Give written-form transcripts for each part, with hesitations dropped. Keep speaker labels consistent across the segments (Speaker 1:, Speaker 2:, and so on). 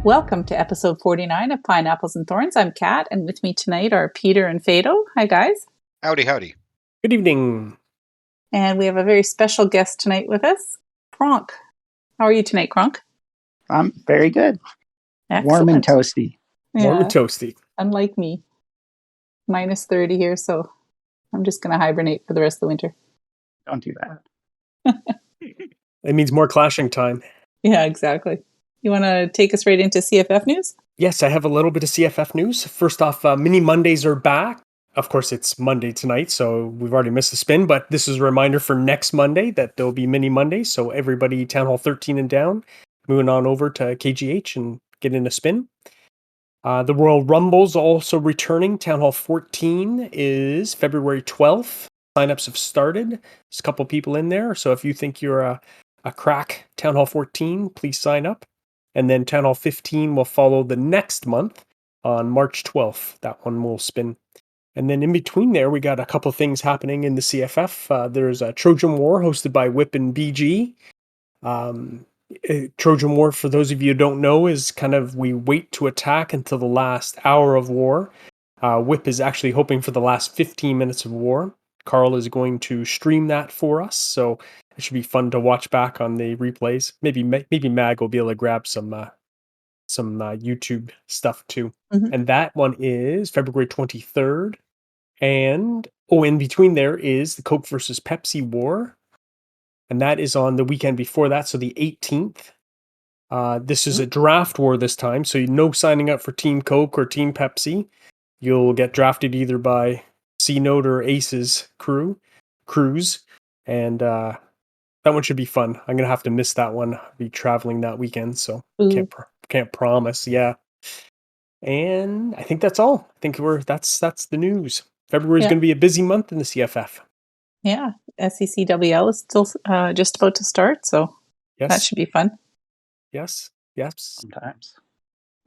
Speaker 1: Welcome to episode 49 of Pineapples and Thorns. I'm Kat, and with me tonight are Peter and Fado. Hi, guys.
Speaker 2: Howdy, howdy.
Speaker 3: Good evening.
Speaker 1: And we have a very special guest tonight with us, Kronk. How are you tonight, Kronk?
Speaker 4: I'm very good.
Speaker 1: Excellent.
Speaker 4: Warm and toasty.
Speaker 3: Warm and toasty.
Speaker 1: Unlike me. Minus 30 here, so I'm just going to hibernate for the rest of the winter.
Speaker 4: Don't do that.
Speaker 3: It means more clashing time.
Speaker 1: Yeah, exactly. You want to take us right into CFF news?
Speaker 3: Yes, I have a little bit of CFF news. First off, Mini Mondays are back. Of course, it's Monday tonight, so we've already missed the spin, but this is a reminder for next Monday that there'll be Mini Mondays, so everybody Town Hall 13 and down, moving on over to KGH and getting a spin. The Royal Rumble's also returning. Town Hall 14 is February 12th. Signups have started. There's a couple people in there, so if you think you're a crack Town Hall 14, please sign up. And then Town Hall 15 will follow the next month on March 12th. That one will spin. And then in between there, we got a couple things happening in the CFF. There's a Trojan War hosted by Whip and BG. Trojan War, for those of you who don't know, is kind of we wait to attack until the last hour of war. Whip is actually hoping for the last 15 minutes of war. Carl is going to stream that for us, so it should be fun to watch back on the replays. Maybe Mag will be able to grab some YouTube stuff too.
Speaker 1: Mm-hmm.
Speaker 3: And that one is February 23rd. And in between there is the Coke versus Pepsi War. And that is on the weekend before that, so the 18th. This is a draft war this time, so no signing up for Team Coke or Team Pepsi. You'll get drafted either by C-Note or Ace's crews. And that one should be fun. I'm going to have to miss that one. I'll be traveling that weekend, so can't promise. Yeah. And I think that's all. I think that's the news. February is going to be a busy month in the CFF.
Speaker 1: Yeah. SECWL is still just about to start, so that should be fun.
Speaker 3: Yes.
Speaker 4: Sometimes.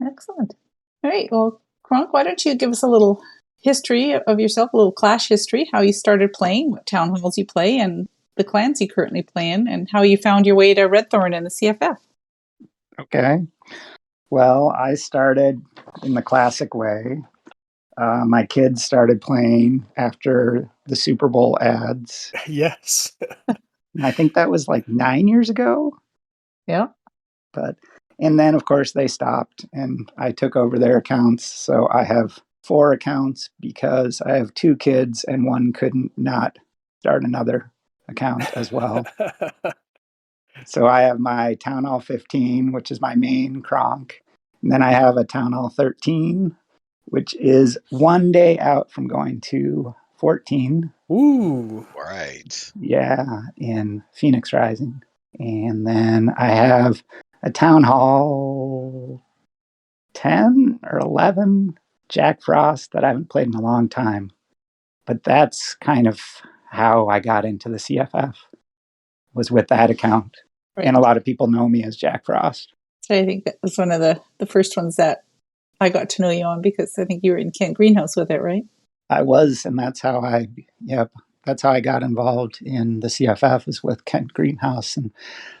Speaker 1: Excellent. All right. Well, Kronk, why don't you give us a little history of yourself, a little Clash history, how you started playing, what town halls you play, and the clans you currently play in, and how you found your way to Redthorn in the CFF.
Speaker 4: Okay. Well, I started in the classic way. My kids started playing after the Super Bowl ads.
Speaker 3: Yes.
Speaker 4: I think that was like 9 years ago.
Speaker 1: Yeah.
Speaker 4: And then, of course, they stopped, and I took over their accounts. So I have 4 accounts because I have 2 kids, and one couldn't not start another account as well. So I have my Town Hall 15, which is my main Kronk. And then I have a Town Hall 13, which is one day out from going to 14.
Speaker 3: Ooh.
Speaker 2: Right.
Speaker 4: Yeah, in Phoenix Rising. And then I have a Town Hall 10 or 11 Jack Frost that I haven't played in a long time. But that's kind of how I got into the CFF, was with that account. Right. And a lot of people know me as Jack Frost.
Speaker 1: So I think that was one of the first ones that I got to know you on, because I think you were in Kent Greenhouse with it, right?
Speaker 4: I was, and that's how I got involved in the CFF, is with Kent Greenhouse and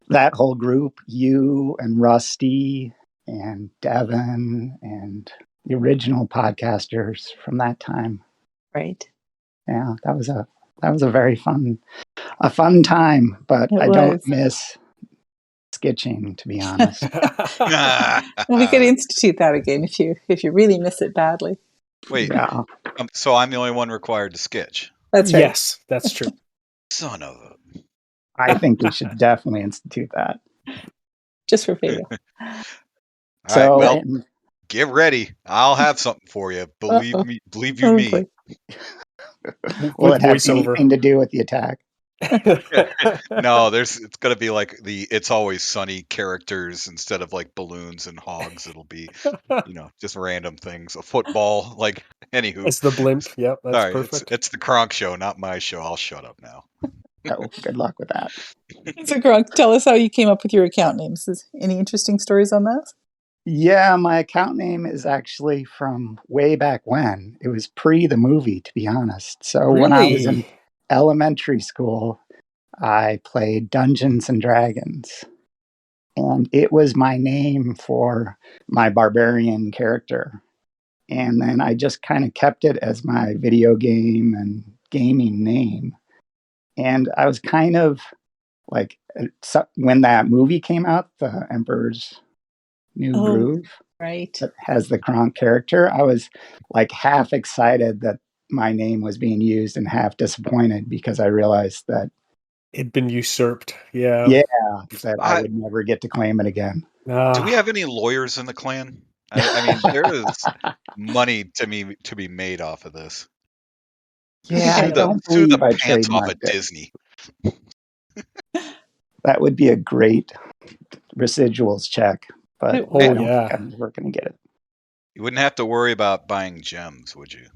Speaker 4: that whole group, you and Rusty and Devin and the original podcasters from that time.
Speaker 1: Right.
Speaker 4: Yeah, that was a very fun time, but I don't miss skitching, to be honest.
Speaker 1: Well, we could institute that again if you really miss it badly.
Speaker 2: Wait,
Speaker 4: yeah.
Speaker 2: So I'm the only one required to skitch?
Speaker 1: That's right.
Speaker 3: Yes, that's true.
Speaker 2: Son of a...
Speaker 4: I think we should definitely institute that.
Speaker 1: Just for Fado.
Speaker 2: All right, well, get ready. I'll have something for you. Believe you me.
Speaker 4: Will it have anything to do with the attack?
Speaker 2: No, it's going to be like It's Always Sunny characters instead of like balloons and hogs. It'll be, just random things. A football, like, anywho.
Speaker 3: It's the blimp. Yep, that's
Speaker 2: all right,
Speaker 3: perfect.
Speaker 2: It's the Kronk show, not my show. I'll shut up now.
Speaker 4: Oh, good luck with that.
Speaker 1: So, Kronk, tell us how you came up with your account names. Any interesting stories on that?
Speaker 4: Yeah, my account name is actually from way back when. It was pre the movie, to be honest. So when I was in elementary school, I played Dungeons and Dragons. And it was my name for my barbarian character. And then I just kind of kept it as my video game and gaming name. And I was kind of like, when that movie came out, The Emperor's New
Speaker 1: Oh,
Speaker 4: Groove,
Speaker 1: right.
Speaker 4: that has the Kronk character, I was like half excited that my name was being used and half disappointed because I realized that,
Speaker 3: It'd been usurped. Yeah.
Speaker 4: yeah, that I
Speaker 2: I,
Speaker 4: would never get to claim it again.
Speaker 2: do we have any lawyers in the clan? I mean, there is money to be made off of this.
Speaker 4: Yeah, I
Speaker 1: Okay.
Speaker 4: don't
Speaker 2: Sue the
Speaker 4: believe I
Speaker 2: pants off of
Speaker 4: trademarked it.
Speaker 2: Disney.
Speaker 4: That would be a great residuals check, but
Speaker 1: It
Speaker 3: Oh,
Speaker 4: I
Speaker 1: would.
Speaker 4: don't
Speaker 3: yeah.
Speaker 4: think I'm ever going to get it.
Speaker 2: You wouldn't have to worry about buying gems, would you?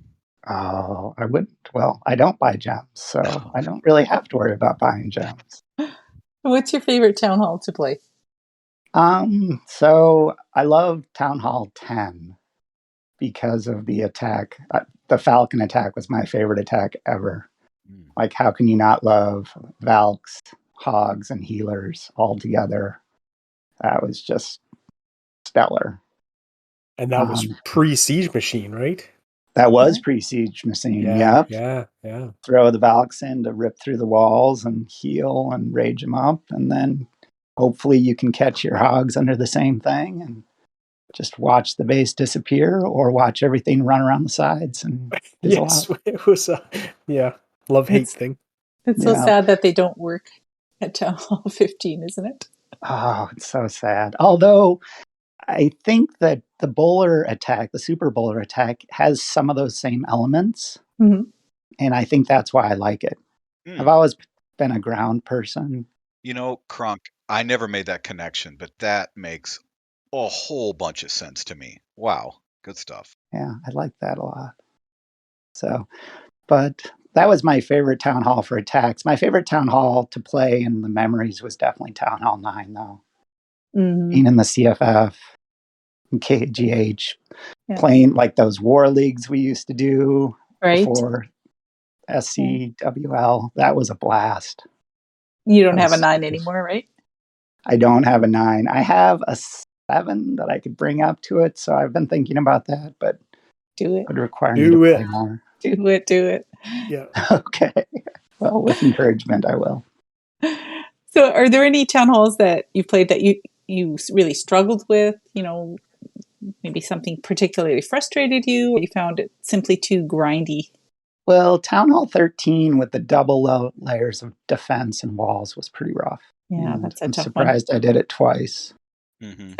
Speaker 4: Oh, I wouldn't. Well, I don't buy gems, so I don't really have to worry about buying gems.
Speaker 1: What's your favorite town hall to play?
Speaker 4: So I love Town Hall 10 because of the attack. The Falcon attack was my favorite attack ever.
Speaker 2: Hmm.
Speaker 4: Like, how can you not love Valks, Hogs, and Healers all together? That was just stellar.
Speaker 3: And that was pre-Siege Machine, right?
Speaker 4: That was pre-Siege Machine.
Speaker 3: Yeah,
Speaker 4: Yep.
Speaker 3: yeah.
Speaker 4: Throw the Valks in to rip through the walls and heal and rage them up, and then hopefully you can catch your Hogs under the same thing and just watch the base disappear or watch everything run around the sides and fizzle
Speaker 3: Yes,
Speaker 4: out.
Speaker 3: it was a love-hate
Speaker 1: It's
Speaker 3: thing.
Speaker 1: it's so
Speaker 4: Yeah.
Speaker 1: sad that they don't work at Town Hall 15, isn't it?
Speaker 4: Oh, it's so sad. Although I think that the bowler attack, the super bowler attack, has some of those same elements.
Speaker 1: Mhm.
Speaker 4: And I think that's why I like it.
Speaker 2: Hmm.
Speaker 4: I've always been a ground person.
Speaker 2: You know, Kronk, I never made that connection, but that makes a whole bunch of sense to me. Wow, good stuff.
Speaker 4: Yeah, I like that a lot. So, but that was my favorite town hall for attacks. My favorite town hall to play in the memories was definitely Town Hall 9, though.
Speaker 1: Mhm.
Speaker 4: Being in the CFF and KGH,
Speaker 1: Yeah.
Speaker 4: playing like those war leagues we used to do
Speaker 1: Right.
Speaker 4: before SCWL. That was a blast.
Speaker 1: You don't
Speaker 4: That
Speaker 1: have a
Speaker 4: was
Speaker 1: 9
Speaker 4: super-
Speaker 1: anymore, right?
Speaker 4: I don't have a 9. I have a 7 that I could bring up to it, so I've been thinking about that, but
Speaker 1: Do it.
Speaker 4: it would require me
Speaker 3: Do
Speaker 4: to
Speaker 3: it.
Speaker 4: play more.
Speaker 1: Do it. Do it.
Speaker 3: Yeah.
Speaker 4: Okay. Well, with encouragement, I will.
Speaker 1: So, are there any town halls that you played that you really struggled with? You know, maybe something particularly frustrated you, or you found it simply too grindy?
Speaker 4: Well, Town Hall 13 with the double layers of defense and walls was pretty rough.
Speaker 1: Yeah,
Speaker 4: And
Speaker 1: that's a
Speaker 4: I'm
Speaker 1: tough one.
Speaker 4: surprised I did it twice.
Speaker 2: Hmm.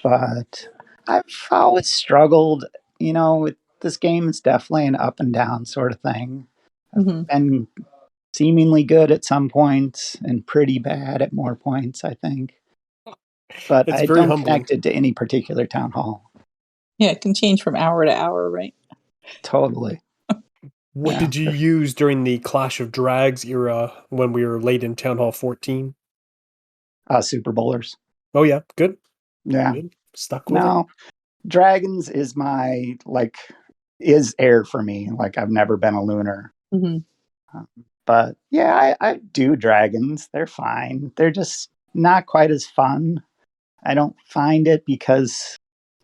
Speaker 4: But I've always struggled, this game is definitely an up and down sort of thing.
Speaker 1: Mhm.
Speaker 4: Been seemingly good at some points and pretty bad at more points, I think. But
Speaker 3: It's
Speaker 4: I
Speaker 3: very
Speaker 4: don't
Speaker 3: humbling.
Speaker 4: connect it to any particular town hall.
Speaker 1: Yeah, it can change from hour to hour, right?
Speaker 4: Totally.
Speaker 3: What
Speaker 4: Yeah.
Speaker 3: did you use during the Clash of Drags era when we were late in Town Hall 14?
Speaker 4: Super Bowlers.
Speaker 3: Oh yeah, good.
Speaker 4: Yeah.
Speaker 3: Good. Stuck with it.
Speaker 4: No, Dragons is is air for me. Like, I've never been a lunar.
Speaker 1: Hmm.
Speaker 4: But yeah, I do Dragons. They're fine. They're just not quite as fun. I don't find it because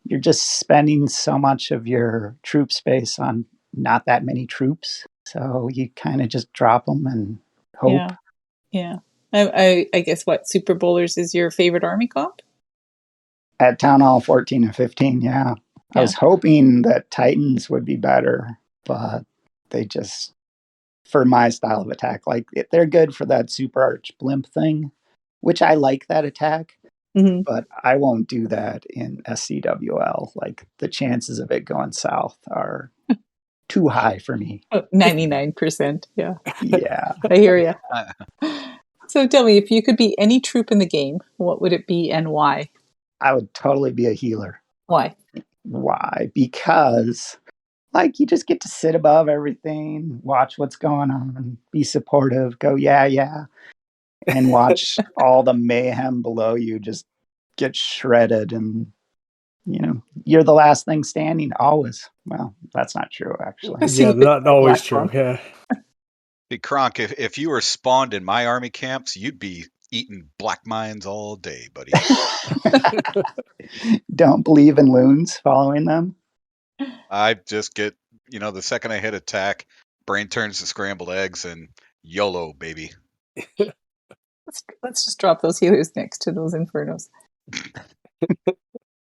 Speaker 4: you're just spending so much of your troop space on not that many troops. So you kind of just drop them and hope.
Speaker 1: Yeah. Yeah. I guess what Super Bowlers is your favorite army comp?
Speaker 4: At Town Hall 14 and 15, yeah. I was hoping that Titans would be better, but they just, for my style of attack, like they're good for that super arch blimp thing, which I like that attack,
Speaker 1: Hmm.
Speaker 4: but I won't do that in SCWL. Like, the chances of it going south are too high for me.
Speaker 1: 99%. Yeah,
Speaker 4: Yeah.
Speaker 1: I hear you. So tell me, if you could be any troop in the game, what would it be and why?
Speaker 4: I would totally be a healer.
Speaker 1: Why?
Speaker 4: Why? Because, like, you just get to sit above everything, watch what's going on, be supportive, go, yeah, and watch all the mayhem below you just get shredded. And, you're the last thing standing always. Well, that's not true, actually.
Speaker 3: Yeah, not always true.
Speaker 1: Platform.
Speaker 3: Yeah.
Speaker 2: Hey, Kronk, if you were spawned in my army camps, you'd be eating black mines all day, buddy.
Speaker 4: Don't believe in loons following them.
Speaker 2: I just get, the second I hit attack, brain turns to scrambled eggs and YOLO, baby.
Speaker 1: Let's just drop those healers next to those Infernos.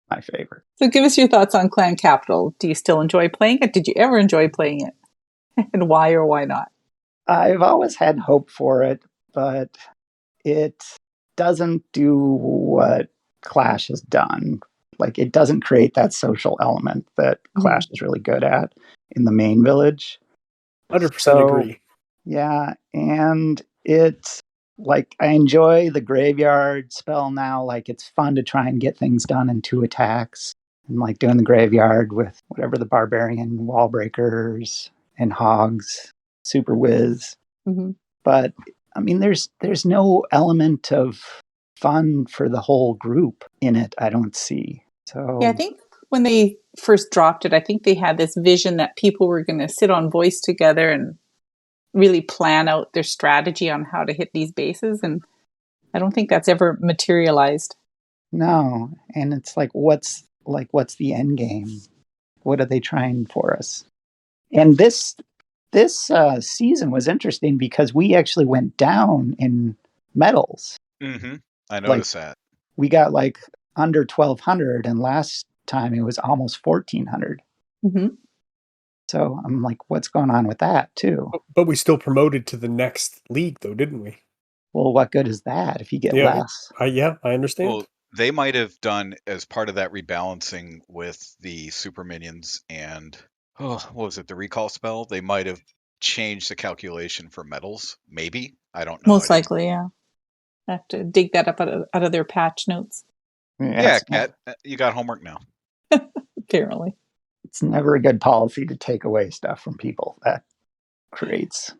Speaker 4: My favorite.
Speaker 1: So give us your thoughts on Clan Capital. Do you still enjoy playing it? Did you ever enjoy playing it? And why or why not?
Speaker 4: I've always had hope for it, but it doesn't do what Clash has done. Like, it doesn't create that social element that Clash is really good at in the main village.
Speaker 3: 100% agree.
Speaker 4: Yeah, and it's like, I enjoy the graveyard spell now. Like, it's fun to try and get things done in 2 attacks. And like doing the graveyard with whatever the barbarian wall breakers and hogs, super whiz.
Speaker 1: Mm-hmm.
Speaker 4: But I mean, there's no element of fun for the whole group in it. I don't see. So
Speaker 1: yeah, I think when they first dropped it, I think they had this vision that people were going to sit on voice together and really plan out their strategy on how to hit these bases, and I don't think that's ever materialized.
Speaker 4: No, and it's like, what's the end game? What are they trying for us? And this season was interesting because we actually went down in medals.
Speaker 2: Mm-hmm. I noticed that.
Speaker 4: We got like under 1,200, and last time it was almost 1,400.
Speaker 1: Mm-hmm.
Speaker 4: So I'm like, what's going on with that too?
Speaker 3: But we still promoted to the next league, though, didn't we?
Speaker 4: Well, what good is that if you get less?
Speaker 3: I understand.
Speaker 2: Well, they might have done, as part of that rebalancing with the super minions and what was it, the recall spell? They might have changed the calculation for medals. Maybe, I don't know.
Speaker 1: Most likely, yeah. I have to dig that up out of their patch notes.
Speaker 2: Yeah, Kat, you got homework now.
Speaker 1: Apparently.
Speaker 4: It's never a good policy to take away stuff from people. That creates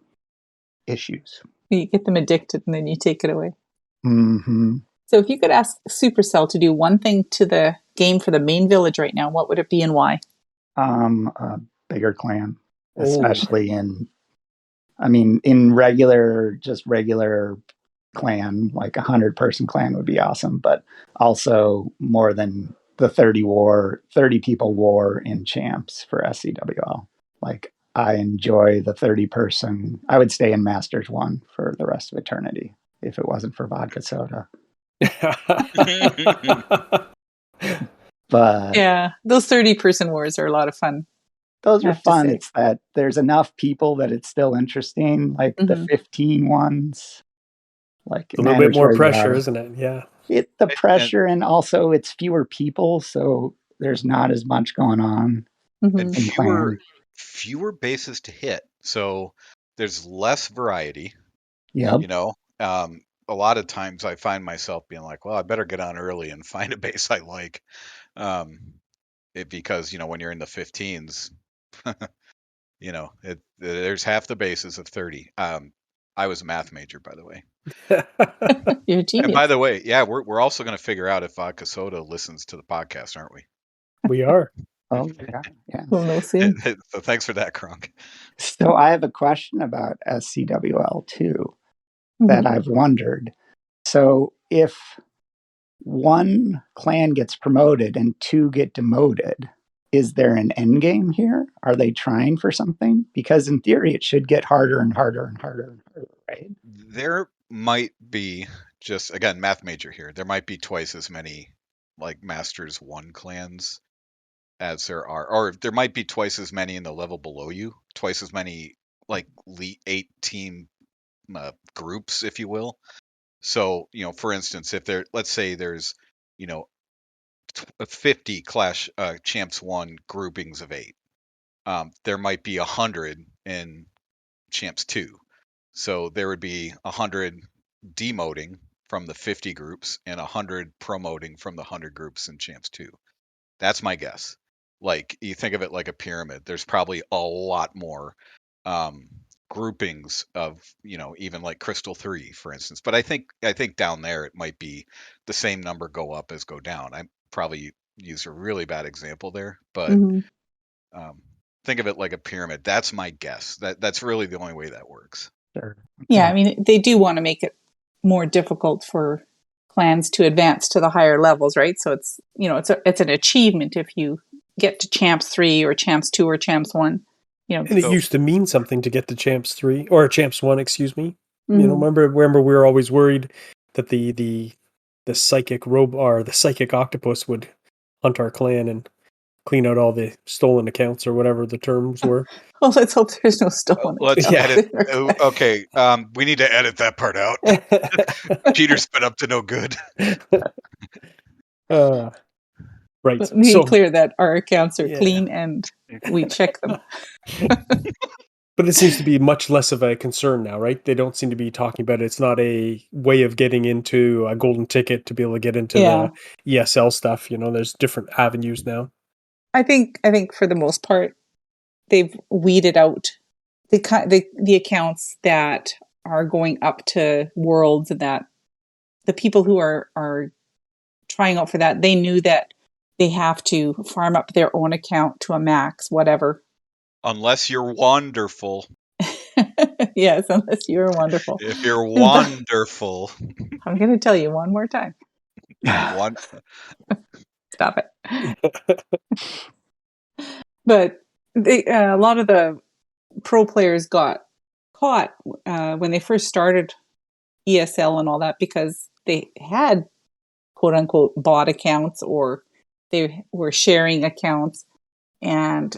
Speaker 4: issues.
Speaker 1: You get them addicted and then you take it away.
Speaker 4: Mm-hmm.
Speaker 1: So if you could ask Supercell to do one thing to the game for the main village right now, what would it be and why?
Speaker 4: A bigger clan, especially in regular clan, like 100-person clan would be awesome, but also more than the 30 people war in champs for SCWL. Like, I enjoy the 30-person. I would stay in Masters 1 for the rest of eternity if it wasn't for vodka soda. But
Speaker 1: yeah, those 30-person wars are a lot of fun.
Speaker 4: Those are fun. It's that there's enough people that it's still interesting. Like the 15 ones. Like
Speaker 3: a little bit more pressure, isn't it? Yeah.
Speaker 4: The pressure, and also it's fewer people, so there's not as much going on.
Speaker 2: And fewer bases to hit. So there's less variety.
Speaker 4: Yeah.
Speaker 2: A lot of times I find myself being like, well, I better get on early and find a base I like. Because, when you're in the 15s, there's half the bases of 30. I was a math major, by the way.
Speaker 1: You're a genius.
Speaker 2: And by the way, yeah, we're also going to figure out if Vodka Soda listens to the podcast, aren't we?
Speaker 3: We are.
Speaker 4: Oh, yeah.
Speaker 1: We'll know soon.
Speaker 2: So thanks for that, Kronk.
Speaker 4: So I have a question about SCWL too that I've wondered. So if one clan gets promoted and 2 get demoted, is there an end game here? Are they trying for something? Because in theory, it should get harder and harder and harder and harder, right?
Speaker 2: There might be, just again, math major here, there might be twice as many like Masters 1 clans as there are, or there might be twice as many in the level below you, twice as many like 8-team groups, if you will. So, for instance, if let's say there's, 50 Clash Champs 1 groupings of 8, there might be 100 in Champs 2. So there would be 100 demoting from the 50 groups and 100 promoting from the 100 groups in Champs 2. That's my guess. Like, you think of it like a pyramid. There's probably a lot more groupings of, even like Crystal 3, for instance. But I think down there it might be the same number go up as go down. I probably used a really bad example there, but think of it like a pyramid. That's my guess. That's really the only way that works.
Speaker 4: Sure.
Speaker 1: Yeah, I mean, they do want to make it more difficult for clans to advance to the higher levels, right? So it's it's an achievement if you get to champs 3 or champs 2 or champs 1.
Speaker 3: And it
Speaker 2: So-
Speaker 3: used to mean something to get to champs 3 or champs 1, excuse me.
Speaker 1: Mhm.
Speaker 3: Remember we were always worried that the psychic or the psychic octopus would hunt our clan and clean out all the stolen accounts or whatever the terms were.
Speaker 1: Well, let's hope there's no stolen.
Speaker 2: Let's
Speaker 1: accounts
Speaker 2: edit.
Speaker 1: in our clan.
Speaker 2: Okay, we need to edit that part out. Peter's been up to no good.
Speaker 3: Right.
Speaker 1: But be
Speaker 3: So,
Speaker 1: clear that our accounts are
Speaker 3: Yeah.
Speaker 1: clean and we check them.
Speaker 3: but it seems to be much less of a concern now, right? They don't seem to be talking about it. It's not a way of getting into a golden ticket to be able to get into
Speaker 1: Yeah.
Speaker 3: the ESL stuff. There's different avenues now.
Speaker 1: I think for the most part, they've weeded out the accounts that are going up to worlds, and that the people who are trying out for that, they knew that they have to farm up their own account to a max, whatever.
Speaker 2: Unless you're wonderful.
Speaker 1: Yes, unless you're wonderful.
Speaker 2: If you're wonderful,
Speaker 1: I'm going to tell you one more time.
Speaker 2: one.
Speaker 1: Stop it. But a lot of the pro players got caught when they first started ESL and all that, because they had quote unquote bot accounts, or they were sharing accounts, and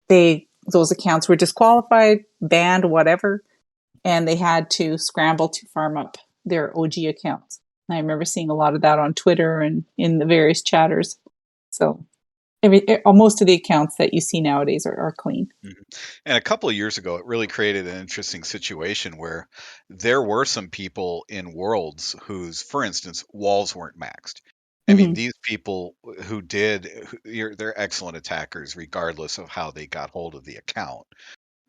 Speaker 1: those accounts were disqualified, banned, whatever, and they had to scramble to farm up their OG accounts. And I remember seeing a lot of that on Twitter and in the various chatters. So most of the accounts that you see nowadays are clean.
Speaker 2: And a couple of years ago, it really created an interesting situation where there were some people in Worlds whose, for instance, walls weren't maxed. I mean, these people they're excellent attackers, regardless of how they got hold of the account.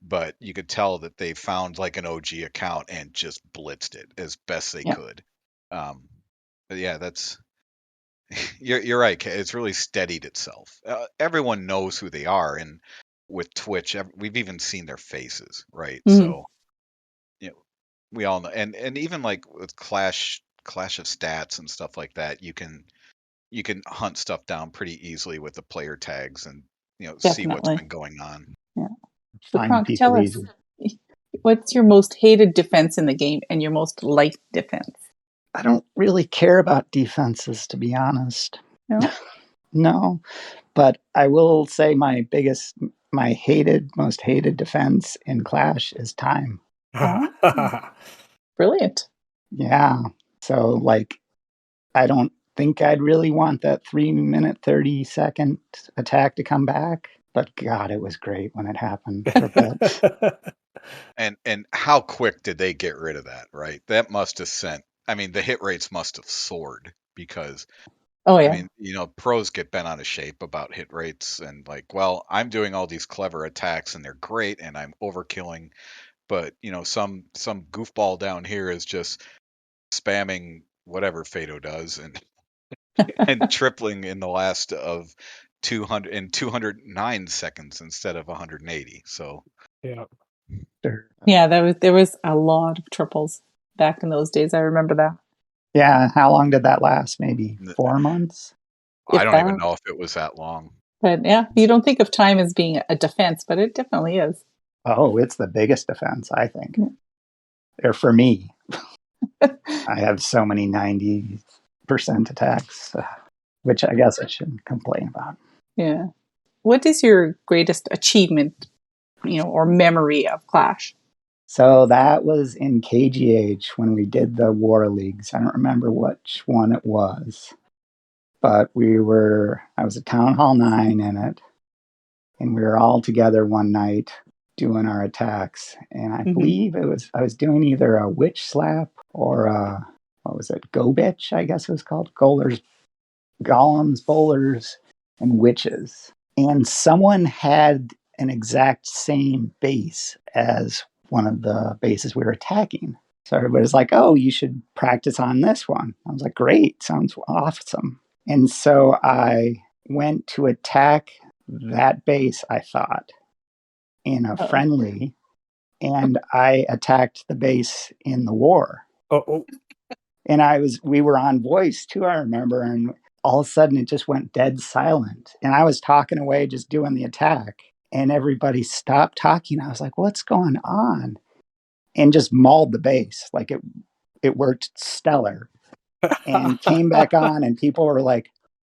Speaker 2: But you could tell that they found like an OG account and just blitzed it as best they
Speaker 1: Yeah.
Speaker 2: could. But yeah, that's you're right, Kay. It's really steadied itself. Everyone knows who they are, and with Twitch, we've even seen their faces, right?
Speaker 1: Mhm.
Speaker 2: So we all know, and even like with Clash of Stats and stuff like that, you can hunt stuff down pretty easily with the player tags and see what's
Speaker 1: Definitely.
Speaker 2: been going on.
Speaker 1: So
Speaker 4: Find
Speaker 1: Kronk,
Speaker 4: people
Speaker 1: tell us,
Speaker 4: easy.
Speaker 1: what's your most hated defense in the game and your most liked defense?
Speaker 4: I don't really care about defenses, to be honest.
Speaker 1: No?
Speaker 4: No, but I will say my most hated defense in Clash is time.
Speaker 1: Brilliant.
Speaker 4: Yeah. So, like, I don't think I'd really want that 3-minute, 30-second attack to come back. But God, it was great when it happened for a bit.
Speaker 2: And how quick did they get rid of that, right? That must have sent, I mean, the hit rates must have soared, because
Speaker 1: Oh, yeah.
Speaker 2: I mean, pros get bent out of shape about hit rates and like, well, I'm doing all these clever attacks and they're great and I'm overkilling, but some goofball down here is just spamming whatever Fado does and and tripling in the last of 209 seconds instead of 180. So
Speaker 3: Yeah.
Speaker 4: Sure.
Speaker 1: Yeah, there was a lot of triples back in those days. I remember that.
Speaker 4: Yeah. How long did that last? Maybe 4 months?
Speaker 1: If
Speaker 2: I don't even
Speaker 1: that.
Speaker 2: know if it was that long.
Speaker 1: But yeah, you don't think of time as being a defense, but it definitely is.
Speaker 4: Oh, it's the biggest defense, I think.
Speaker 1: Yeah.
Speaker 4: Or for me. I have so many 90% attacks, which I guess I shouldn't complain about.
Speaker 1: Yeah. What is your greatest achievement, or memory of Clash?
Speaker 4: So that was in KGH when we did the War Leagues. I don't remember which one it was, but I was at Town Hall 9 in it, and we were all together one night doing our attacks. And I believe I was doing either a Witch Slap or what was it? Go Bitch, I guess it was called. Golems, Bowlers, and Witches. And someone had an exact same base as one of the bases we were attacking. So everybody's like, oh, you should practice on this one. I was like, great, sounds awesome. And so I went to attack that base, I thought, in a friendly, and I attacked the base in the war.
Speaker 3: Oh,
Speaker 4: And we were on voice too, I remember. And all of a sudden it just went dead silent. And I was talking away, just doing the attack. And everybody stopped talking. I was like, what's going on? And just mauled the base. Like it worked stellar. And came back on, and people were like,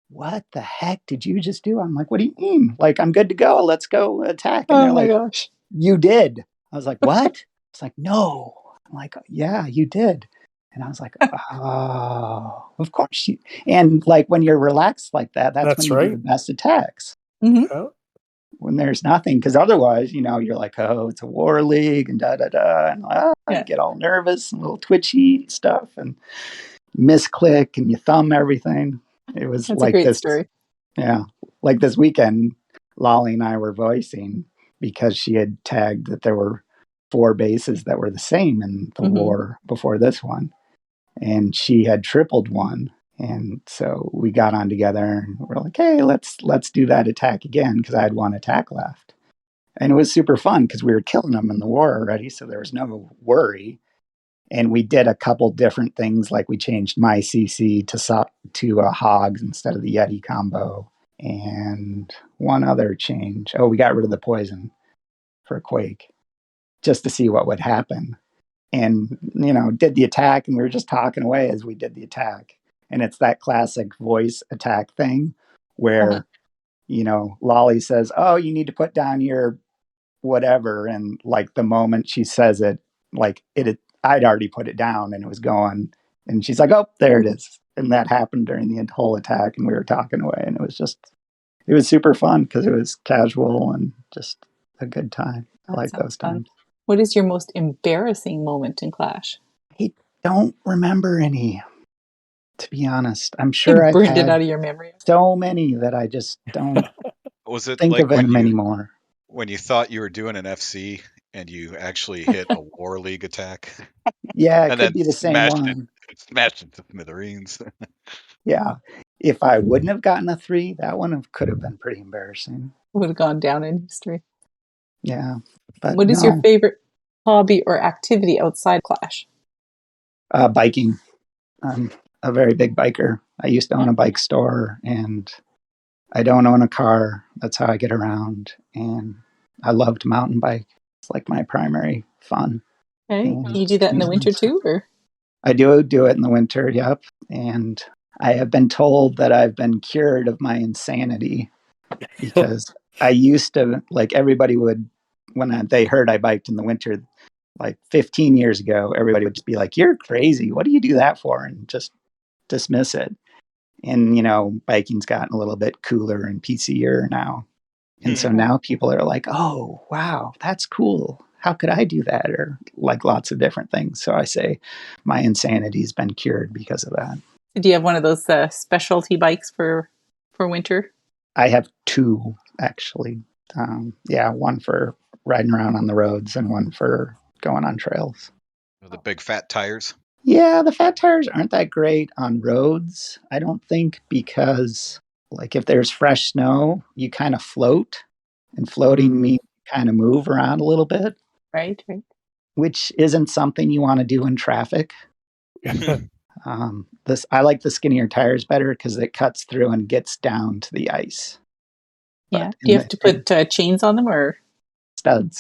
Speaker 4: what the heck did you just do? I'm like, what do you mean? Like, I'm good to go. Let's go attack. And
Speaker 1: Oh
Speaker 4: they're
Speaker 1: my
Speaker 4: like,
Speaker 1: gosh.
Speaker 4: you did. I was like, what? It's like, no. I'm like, yeah, you did. And I was like, oh, of course you. And like when you're relaxed like that, that's when
Speaker 3: That's
Speaker 4: you do
Speaker 3: right.
Speaker 4: the best attacks.
Speaker 1: Hmm.
Speaker 3: Oh,
Speaker 4: When there's nothing, because otherwise, you're like, oh, it's a war league and da da da, and I
Speaker 1: Yeah.
Speaker 4: get all nervous and a little twitchy and stuff, and misclick and you thumb everything. It was
Speaker 1: That's a
Speaker 4: like
Speaker 1: great
Speaker 4: this,
Speaker 1: story.
Speaker 4: yeah, like this weekend, Lolly and I were voicing because she had tagged that there were 4 bases that were the same in the war before this one, and she had tripled one. And so we got on together and we're like, hey, let's do that attack again, because I had 1 attack left. And it was super fun because we were killing them in the war already, so there was no worry. And we did a couple different things, like we changed my CC to Hogs instead of the Yeti combo, and one other change. Oh, we got rid of the poison for Quake just to see what would happen. And did the attack, and we were just talking away as we did the attack. And it's that classic voice attack thing where Lolly says, oh, you need to put down your whatever, and like the moment she says it, like I'd already put it down and it was going, and she's like, oh, there it is. And that happened during the whole attack, and we were talking away, and it was super fun because it was casual and just a good time. I like those times.
Speaker 1: What is your most embarrassing moment in Clash?
Speaker 4: I don't remember any, to be honest. I'm
Speaker 1: You
Speaker 4: sure I've
Speaker 1: burned it
Speaker 4: had
Speaker 1: out of your memory.
Speaker 4: so many that I just don't
Speaker 2: Was it
Speaker 4: think
Speaker 2: like
Speaker 4: of them anymore.
Speaker 2: when you thought you were doing an FC and you actually hit a War League attack
Speaker 4: Yeah, it
Speaker 2: and
Speaker 4: could
Speaker 2: then
Speaker 4: be the same one.
Speaker 2: smashed it to smithereens?
Speaker 4: Yeah. If I wouldn't have gotten a 3, that one could have been pretty embarrassing.
Speaker 1: Would have gone down in history.
Speaker 4: Yeah. But
Speaker 1: What is your favorite hobby or activity outside Clash?
Speaker 4: Biking. I'm a very big biker. I used to own a bike store, and I don't own a car. That's how I get around. And I love to mountain bike. It's like my primary fun.
Speaker 1: Okay. Do you do that in the winter too, or?
Speaker 4: I do it in the winter, yep. And I have been told that I've been cured of my insanity, because I used to, like, everybody would, when they heard I biked in the winter, like 15 years ago, everybody would just be like, you're crazy. What do you do that for? And just dismiss it. And, biking's gotten a little bit cooler and PCer now. And so now people are like, oh, wow, that's cool. How could I do that? Or like lots of different things. So I say my insanity's been cured because of that.
Speaker 1: Do you have one of those specialty bikes for winter?
Speaker 4: I have 2, actually. One for riding around on the roads and one for going on trails.
Speaker 2: The big fat tires?
Speaker 4: Yeah, the fat tires aren't that great on roads, I don't think, because like if there's fresh snow, you kind of float, and floating means you kind of move around a little bit.
Speaker 1: Right.
Speaker 4: Which isn't something you want to do in traffic. I like the skinnier tires better because it cuts through and gets down to the ice.
Speaker 1: Yeah. Do you have to put chains on them, or
Speaker 4: studded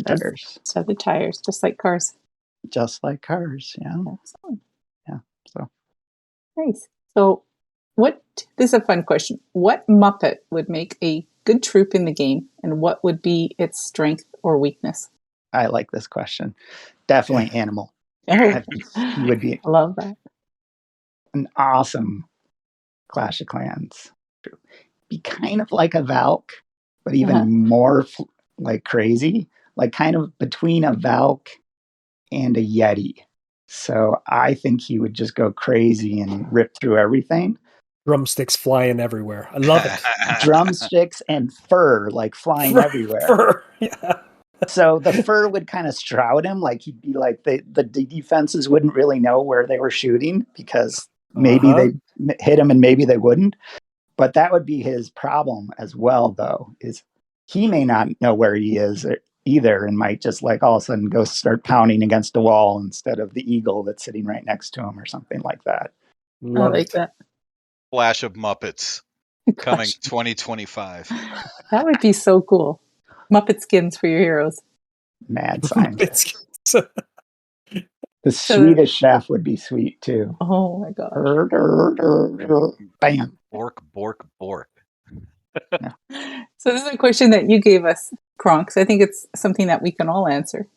Speaker 4: tires?
Speaker 1: Studded tires, just like cars.
Speaker 4: Just like cars, yeah.
Speaker 1: Excellent.
Speaker 4: Yeah. So
Speaker 1: nice. So, this is a fun question. What Muppet would make a good troop in the game, and what would be its strength or weakness?
Speaker 4: I like this question. Definitely Animal.
Speaker 1: Oh,
Speaker 4: he would be.
Speaker 1: I love that.
Speaker 4: An awesome Clash of Clans. Be kind of like a Valk, but even more like crazy, like kind of between a Valk and a Yeti. So I think he would just go crazy and rip through everything.
Speaker 3: Drumsticks flying everywhere. I love it.
Speaker 4: Drumsticks and fur like flying everywhere.
Speaker 3: Fur. Yeah.
Speaker 4: So the fur would kind of shroud him, like he'd be like the defenses wouldn't really know where they were shooting, because maybe they hit him and maybe they wouldn't. But that would be his problem as well, though, is he may not know where he is, either, and might just like all of a sudden go start pounding against a wall instead of the eagle that's sitting right next to him or something like that.
Speaker 1: I
Speaker 3: Love
Speaker 1: like
Speaker 3: it.
Speaker 1: that.
Speaker 2: Flash of Muppets coming
Speaker 1: Gosh,
Speaker 2: 2025.
Speaker 1: that would be so cool. Muppet skins for your heroes.
Speaker 4: Mad scientist.
Speaker 3: It's-
Speaker 4: The Swedish chef would be sweet too.
Speaker 1: Oh my gosh.
Speaker 4: Bam.
Speaker 2: Bork, bork, bork.
Speaker 1: So this is a question that you gave us, Kronk. So I think it's something that we can all answer.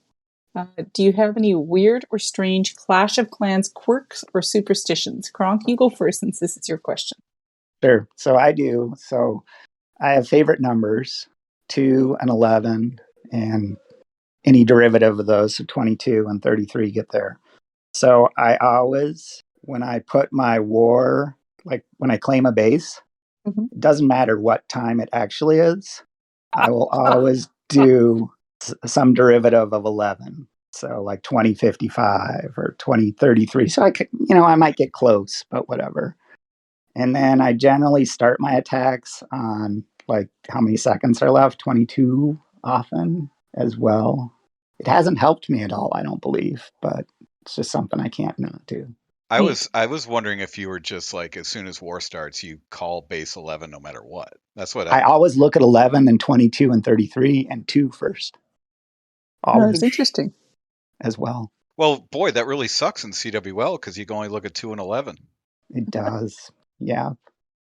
Speaker 1: Do you have any weird or strange Clash of Clans quirks or superstitions? Kronk, you go first since this is your question.
Speaker 4: Sure. So I do. So I have favorite numbers, 2 and 11, and any derivative of those, so 22 and 33 get there. So I always, when I put my war, like when I claim a base,
Speaker 1: Mhm.
Speaker 4: it doesn't matter what time it actually is, I will always do some derivative of 11. So like 2055 or 2033. So I might get close, but whatever. And then I generally start my attacks on like how many seconds are left, 22 often as well. It hasn't helped me at all, I don't believe, but it's just something I can't not do.
Speaker 2: I
Speaker 1: Neat.
Speaker 2: was wondering if you were just like, as soon as war starts, you call base 11 no matter what. That's what
Speaker 4: I always look at 11 and 22 and 33 and 2 first.
Speaker 1: Oh,
Speaker 4: Always
Speaker 1: that's interesting.
Speaker 4: as well.
Speaker 2: Well, boy, that really sucks in CWL because you can only look at 2 and 11.
Speaker 4: It does. Yeah.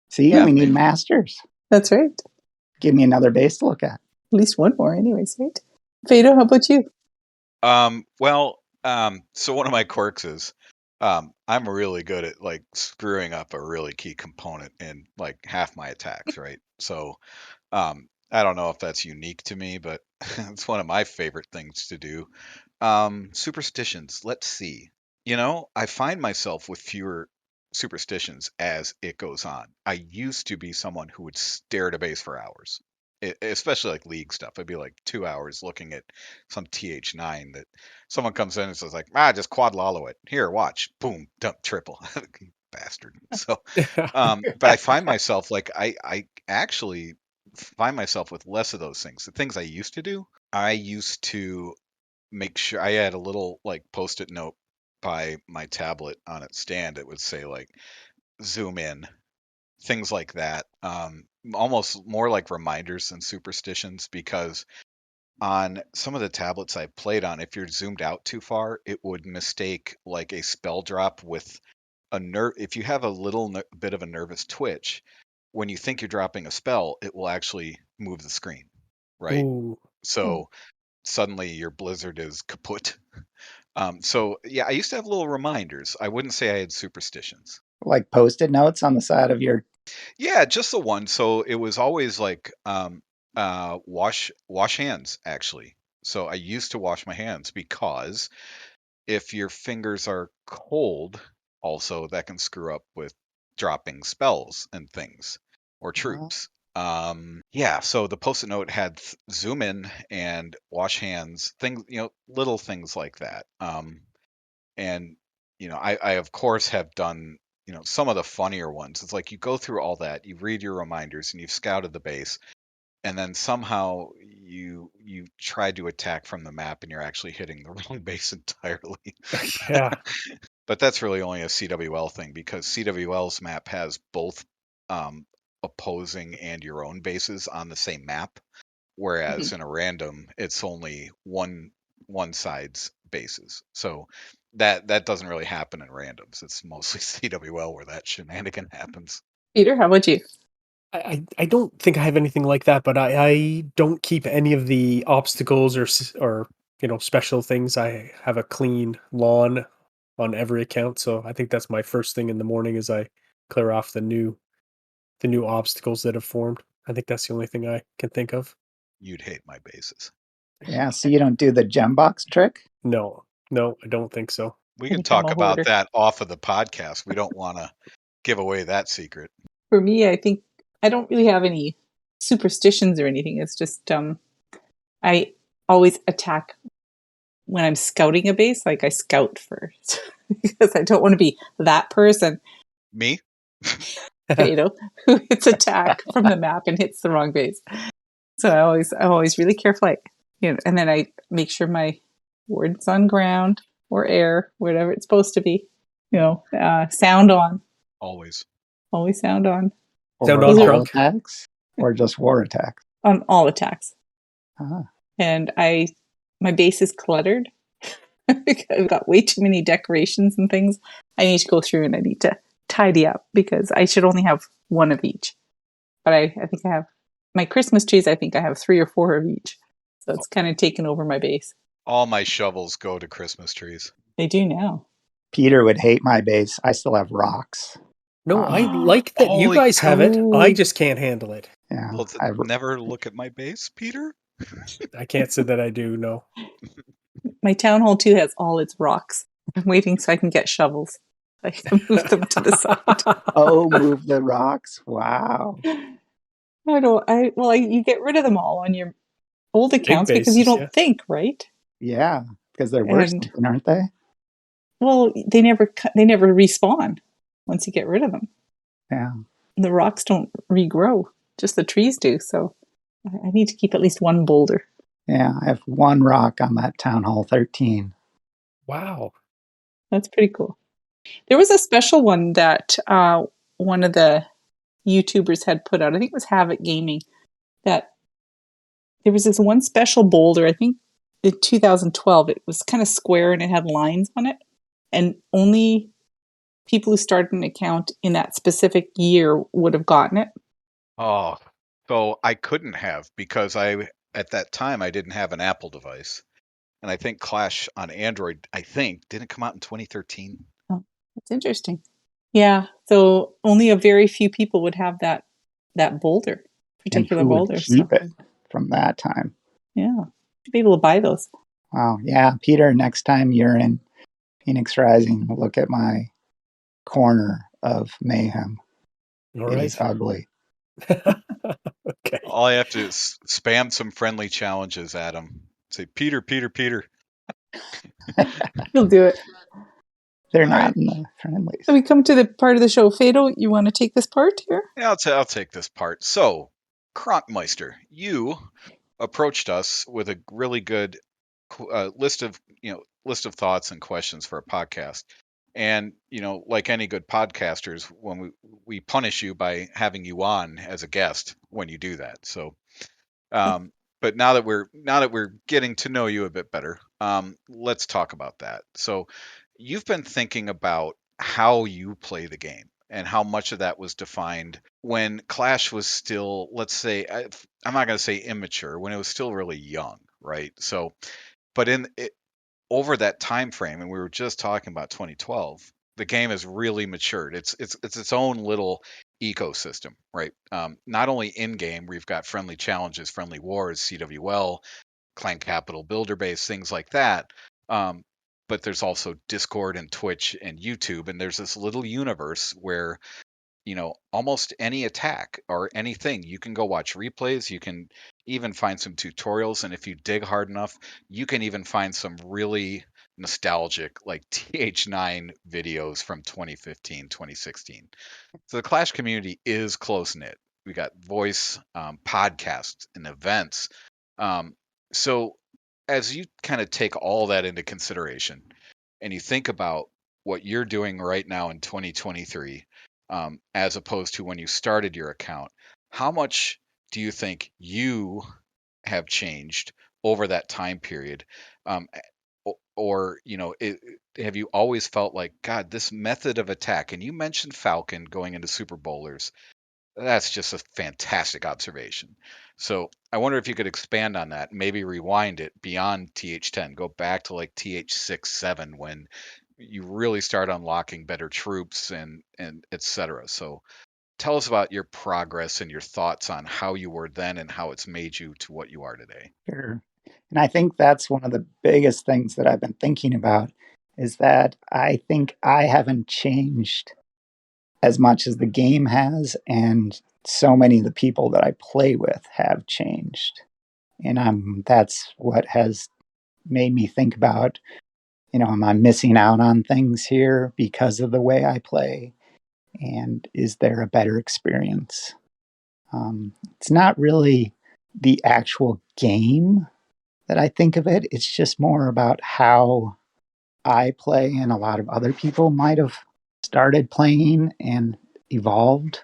Speaker 4: See,
Speaker 1: Yeah.
Speaker 4: we need masters.
Speaker 1: That's right.
Speaker 4: Give me another base to look at.
Speaker 1: At least one more, anyways, right? Fado, how about you?
Speaker 2: So one of my quirks is I'm really good at like screwing up a really key component in like half my attacks, right? So I don't know if that's unique to me, but it's one of my favorite things to do. Superstitions. Let's see. I find myself with fewer superstitions as it goes on. I used to be someone who would stare at a base for hours, especially like league stuff. I'd be like 2 hours looking at some TH9 that someone comes in and says like, just quad lalo it. Here, watch. Boom, dump triple. Bastard. So, but I find myself like I actually find myself with less of those things. The things I used to do, I used to make sure I had a little like post-it note by my tablet on its stand. It would say like zoom in, things like that. Almost more like reminders than superstitions, because on some of the tablets I played on, if you're zoomed out too far, it would mistake like a spell drop with a if you have a little bit of a nervous twitch, when you think you're dropping a spell, it will actually move the screen, right?
Speaker 3: Ooh.
Speaker 2: So suddenly your blizzard is kaput. So yeah, I used to have little reminders. I wouldn't say I had superstitions.
Speaker 4: Like post-it notes on the side of your.
Speaker 2: Yeah, just the one. So it was always like wash hands actually. So I used to wash my hands because if your fingers are cold, also that can screw up with dropping spells and things or troops. Yeah, so the post-it note had zoom in and wash hands, things, little things like that. And I of course have done, some of the funnier ones. It's like you go through all that, you read your reminders, and you've scouted the base, and then somehow you tried to attack from the map and you're actually hitting the wrong base entirely.
Speaker 3: Yeah.
Speaker 2: But that's really only a CWL thing, because CWL's map has both opposing and your own bases on the same map, whereas in a random it's only one side's bases. So that doesn't really happen in randoms. It's mostly CWL where that shenanigan happens.
Speaker 1: Peter, how about you?
Speaker 3: I don't think I have anything like that, but I don't keep any of the obstacles or special things. I have a clean lawn on every account, so I think that's my first thing in the morning is I clear off the new obstacles that have formed. I think that's the only thing I can think of.
Speaker 2: You'd hate my bases.
Speaker 4: Yeah, so you don't do the gem box trick?
Speaker 3: No, I don't think so.
Speaker 2: We
Speaker 1: I
Speaker 2: can
Speaker 1: think I'm
Speaker 2: talk
Speaker 1: a
Speaker 2: about
Speaker 1: hoarder.
Speaker 2: that off of the podcast. We don't want to give away that secret.
Speaker 1: For me, I think I don't really have any superstitions or anything. It's just I always attack when I'm scouting a base. Like I scout first because I don't want to be that person,
Speaker 2: Me?
Speaker 1: Fado, who hits attack from the map and hits the wrong base. So I'm always really careful. and then I make sure my word's on ground or air, whatever it's supposed to be. Sound on,
Speaker 2: Always.
Speaker 1: always sound on
Speaker 3: Sound
Speaker 4: Or
Speaker 3: on,
Speaker 1: Those are-
Speaker 3: Crunk.
Speaker 4: attacks, or just war attacks.
Speaker 1: on all attacks.
Speaker 4: Ah,
Speaker 1: And my base is cluttered. I've got way too many decorations and things. I need to go through and I need to tidy up because I should only have one of each. But I think I have my Christmas trees. I think I have 3 or 4 of each. So it's kind of taken over my base.
Speaker 2: All my shovels go to Christmas trees.
Speaker 1: They do now.
Speaker 4: Peter would hate my base. I still have rocks.
Speaker 3: No, I
Speaker 1: Ah.
Speaker 3: like that you
Speaker 2: Holy
Speaker 3: guys have it.
Speaker 1: cow.
Speaker 3: I just can't handle it.
Speaker 4: Yeah,
Speaker 2: Well,
Speaker 4: I have,
Speaker 2: never look at my base, Peter.
Speaker 3: I can't say that I do. No.
Speaker 1: My town hall too has all its rocks. I'm waiting so I can get shovels. I can move them to the side.
Speaker 4: oh, move the rocks. Wow.
Speaker 1: You get rid of them all on your old accounts because you
Speaker 3: bases,
Speaker 1: don't
Speaker 3: yeah.
Speaker 1: think, right?
Speaker 4: Yeah, because they're worth
Speaker 1: And-
Speaker 4: something, aren't they?
Speaker 1: Well, they never respawn once you get rid of them.
Speaker 4: Yeah.
Speaker 1: The rocks don't regrow, just the trees do. So I need to keep at least one boulder.
Speaker 4: Yeah, I have one rock on that Town Hall 13.
Speaker 3: Wow.
Speaker 1: That's pretty cool. There was a special one that one of the YouTubers had put out. I think it was Havoc Gaming. That there was this one special boulder. I think in 2012, it was kind of square and it had lines on it, and only people who started an account in that specific year would have gotten it.
Speaker 2: Oh, so I couldn't have because at that time I didn't have an Apple device, and I think Clash on Android didn't come out in 2013.
Speaker 1: That's interesting. Yeah, so only a very few people would have that boulder, particular
Speaker 4: and who
Speaker 1: boulder.
Speaker 4: would keep
Speaker 1: So,
Speaker 4: it from that time?
Speaker 1: yeah, should be able to buy those.
Speaker 4: Wow. Yeah, Peter, next time you're in Phoenix Rising, look at my corner of mayhem.
Speaker 3: All
Speaker 4: It
Speaker 3: right.
Speaker 4: is ugly.
Speaker 3: Okay.
Speaker 2: All I have to do is spam some friendly challenges at him. Say, Peter, Peter, Peter.
Speaker 1: You'll do it.
Speaker 4: They're
Speaker 2: All
Speaker 4: not
Speaker 2: right.
Speaker 4: in the friendlies.
Speaker 1: So we come to the part of the show. Fado, you want to take this part here?
Speaker 2: Yeah, I'll take this part. So, Kronkmeister, you approached us with a really good list of thoughts and questions for a podcast. And like any good podcasters, when we punish you by having you on as a guest when you do that. So, but now that we're getting to know you a bit better, let's talk about that. So, you've been thinking about how you play the game and how much of that was defined when Clash was still, let's say, I'm not going to say immature, when it was still really young, right? So, but over that time frame, and we were just talking about 2012, the game has really matured. It's its own little ecosystem, right? Not only in game, we've got friendly challenges, friendly wars, CWL, Clan Capital, Builder Base, things like that. But there's also Discord and Twitch and YouTube, and there's this little universe where almost any attack or anything, you can go watch replays, you can even find some tutorials, and if you dig hard enough, you can even find some really nostalgic like TH9 videos from 2015, 2016. So the Clash community is close knit. We got voice, podcasts, and events. So as you kind of take all that into consideration and you think about what you're doing right now in 2023, as opposed to when you started your account, how much do you think you have changed over that time period? Or have you always felt like, God, this method of attack, and you mentioned Falcon going into Super Bowlers, that's just a fantastic observation. So I wonder if you could expand on that, maybe rewind it beyond TH10, go back to like TH6, 7, when you really start unlocking better troops and et cetera. So tell us about your progress and your thoughts on how you were then and how it's made you to what you are today.
Speaker 4: Sure. And I think that's one of the biggest things that I've been thinking about is that I think I haven't changed as much as the game has, and so many of the people that I play with have changed. And that's what has made me think about, am I missing out on things here because of the way I play? And is there a better experience? It's not really the actual game that I think of it. It's just more about how I play and a lot of other people might have started playing and evolved.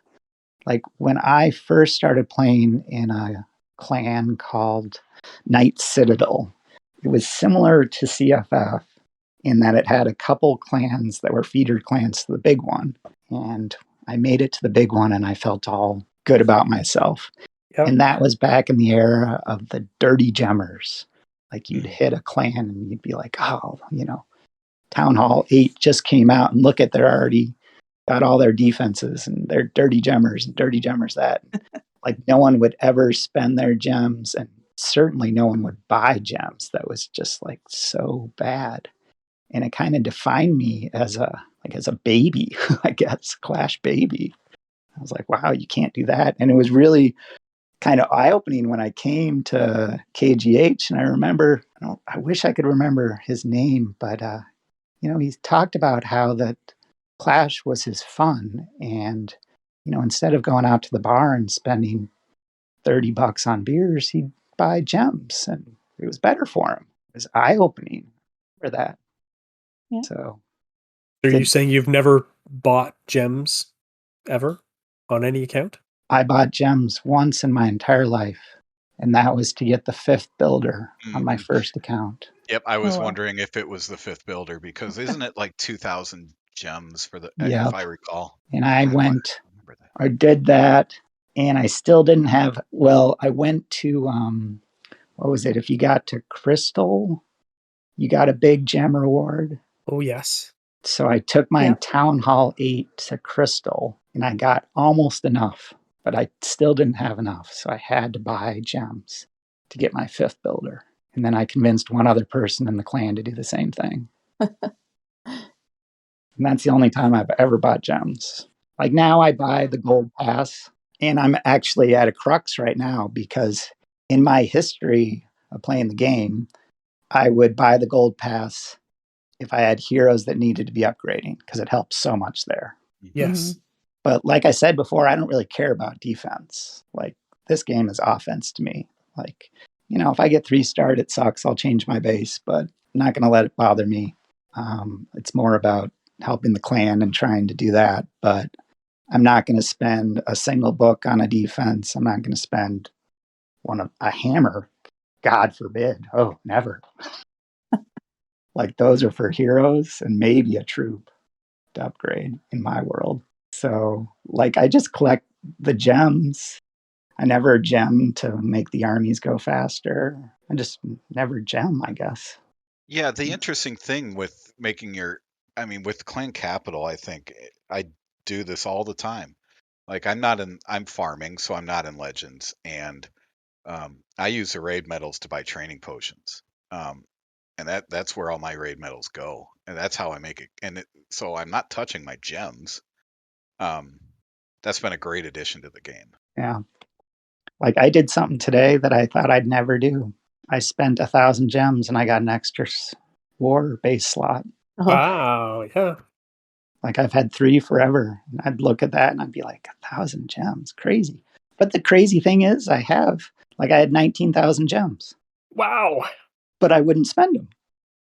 Speaker 4: Like when I first started playing in a clan called Night Citadel, it was similar to CFF in that it had a couple clans that were feeder clans to the big one. And I made it to the big one and I felt all good about myself.
Speaker 3: Yep.
Speaker 4: And that was back in the era of the dirty gemmers. Like you'd hit a clan and you'd be like, oh, Town Hall 8 just came out and look at, they're already got all their defenses and they're dirty gemmers and dirty gemmers that. Like no one would ever spend their gems and certainly no one would buy gems. That was just like so bad. And it kind of defined me as a baby, I guess, Clash baby. I was like, wow, you can't do that. And it was really kind of eye-opening when I came to KGH. And I remember, I wish I could remember his name, but he talked about how that Clash was his fun. And, instead of going out to the bar and spending $30 on beers, he'd buy gems and it was better for him. It was eye-opening for that.
Speaker 1: Yeah.
Speaker 4: So
Speaker 3: Are you saying you've never bought gems ever on any account?
Speaker 4: I bought gems once in my entire life, and that was to get the 5th builder on my first account.
Speaker 2: Yep, I was
Speaker 1: Oh, wow.
Speaker 2: wondering if it was the 5th builder because isn't it like 2,000 gems for the?
Speaker 4: Yep.
Speaker 2: If I recall.
Speaker 4: And I
Speaker 2: remember that.
Speaker 4: I did that, and I still didn't have. Well, I went to what was it? If you got to Crystal, you got a big gem reward.
Speaker 3: Oh yes.
Speaker 4: So I took my
Speaker 1: Yep.
Speaker 4: Town Hall 8 to Crystal, and I got almost enough, but I still didn't have enough. So I had to buy gems to get my 5th builder. And then I convinced one other person in the clan to do the same thing. And that's the only time I've ever bought gems. Like now I buy the gold pass, and I'm actually at a crux right now because in my history of playing the game, I would buy the gold pass if I had heroes that needed to be upgrading because it helps so much there.
Speaker 3: Yes.
Speaker 4: But like I said before, I don't really care about defense. Like this game is offense to me. Like, if I get 3-starred, it sucks. I'll change my base, but I'm not going to let it bother me. It's more about helping the clan and trying to do that. But I'm not going to spend a single book on a defense. I'm not going to spend a hammer. God forbid. Oh, never. Like those are for heroes and maybe a troop to upgrade in my world. So like I just collect the gems. I never gem to make the armies go faster. I just never gem, I guess.
Speaker 2: Yeah, the interesting thing with with Clan Capital, I think I do this all the time. Like I'm farming, so I'm not in Legends, and I use the raid medals to buy training potions. And that's where all my raid medals go, and that's how I make it. So I'm not touching my gems. That's been a great addition to the game.
Speaker 4: Yeah. Like I did something today that I thought I'd never do. I spent 1,000 gems and I got an extra war base slot.
Speaker 1: Oh,
Speaker 3: Wow. Yeah.
Speaker 4: Like I've had 3 forever. And I'd look at that and I'd be like, 1,000 gems, crazy. But the crazy thing is I had 19,000 gems,
Speaker 3: Wow.
Speaker 4: but I wouldn't spend them.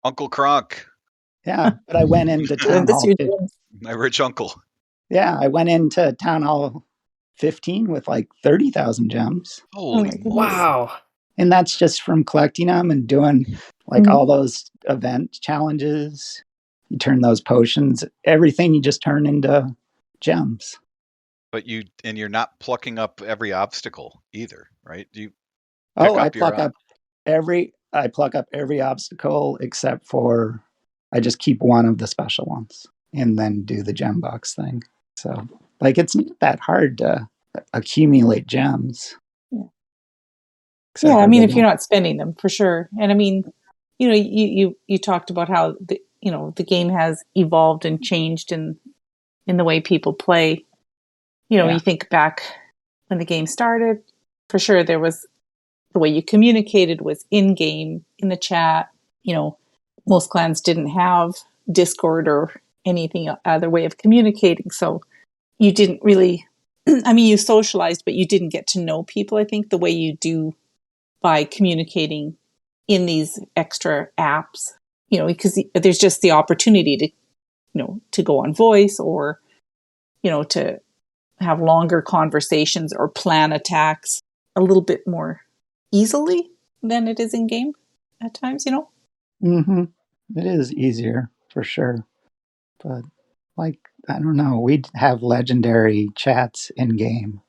Speaker 2: Uncle Kronk,
Speaker 4: Yeah. But I went into Town
Speaker 1: this
Speaker 4: Hall.
Speaker 1: year did.
Speaker 2: my rich uncle.
Speaker 4: Yeah. I went into Town Hall 15 with like 30,000 gems.
Speaker 2: Holy
Speaker 1: my goodness.
Speaker 3: Wow.
Speaker 4: And that's just from collecting them and doing like all those event challenges. You turn those potions, everything you just turn into gems.
Speaker 2: But you're not plucking up every obstacle either, right?
Speaker 4: I pluck up every obstacle except for I just keep one of the special ones and then do the gem box thing. So like it's not that hard to accumulate gems.
Speaker 1: Yeah, I mean, if you're not spending them, for sure. And I mean, you talked about how the game has evolved and changed in the way people play. You think back when the game started, for sure there was the way you communicated was in game, in the chat. Most clans didn't have Discord or anything other way of communicating, so you didn't really. I mean, you socialized, but you didn't get to know people. I think the way you do by communicating in these extra apps, because there's just the opportunity to, to go on voice or, to have longer conversations or plan attacks a little bit more easily than it is in game at times,
Speaker 4: Mm-hmm. It is easier for sure. But like, I don't know, we'd have legendary chats in game.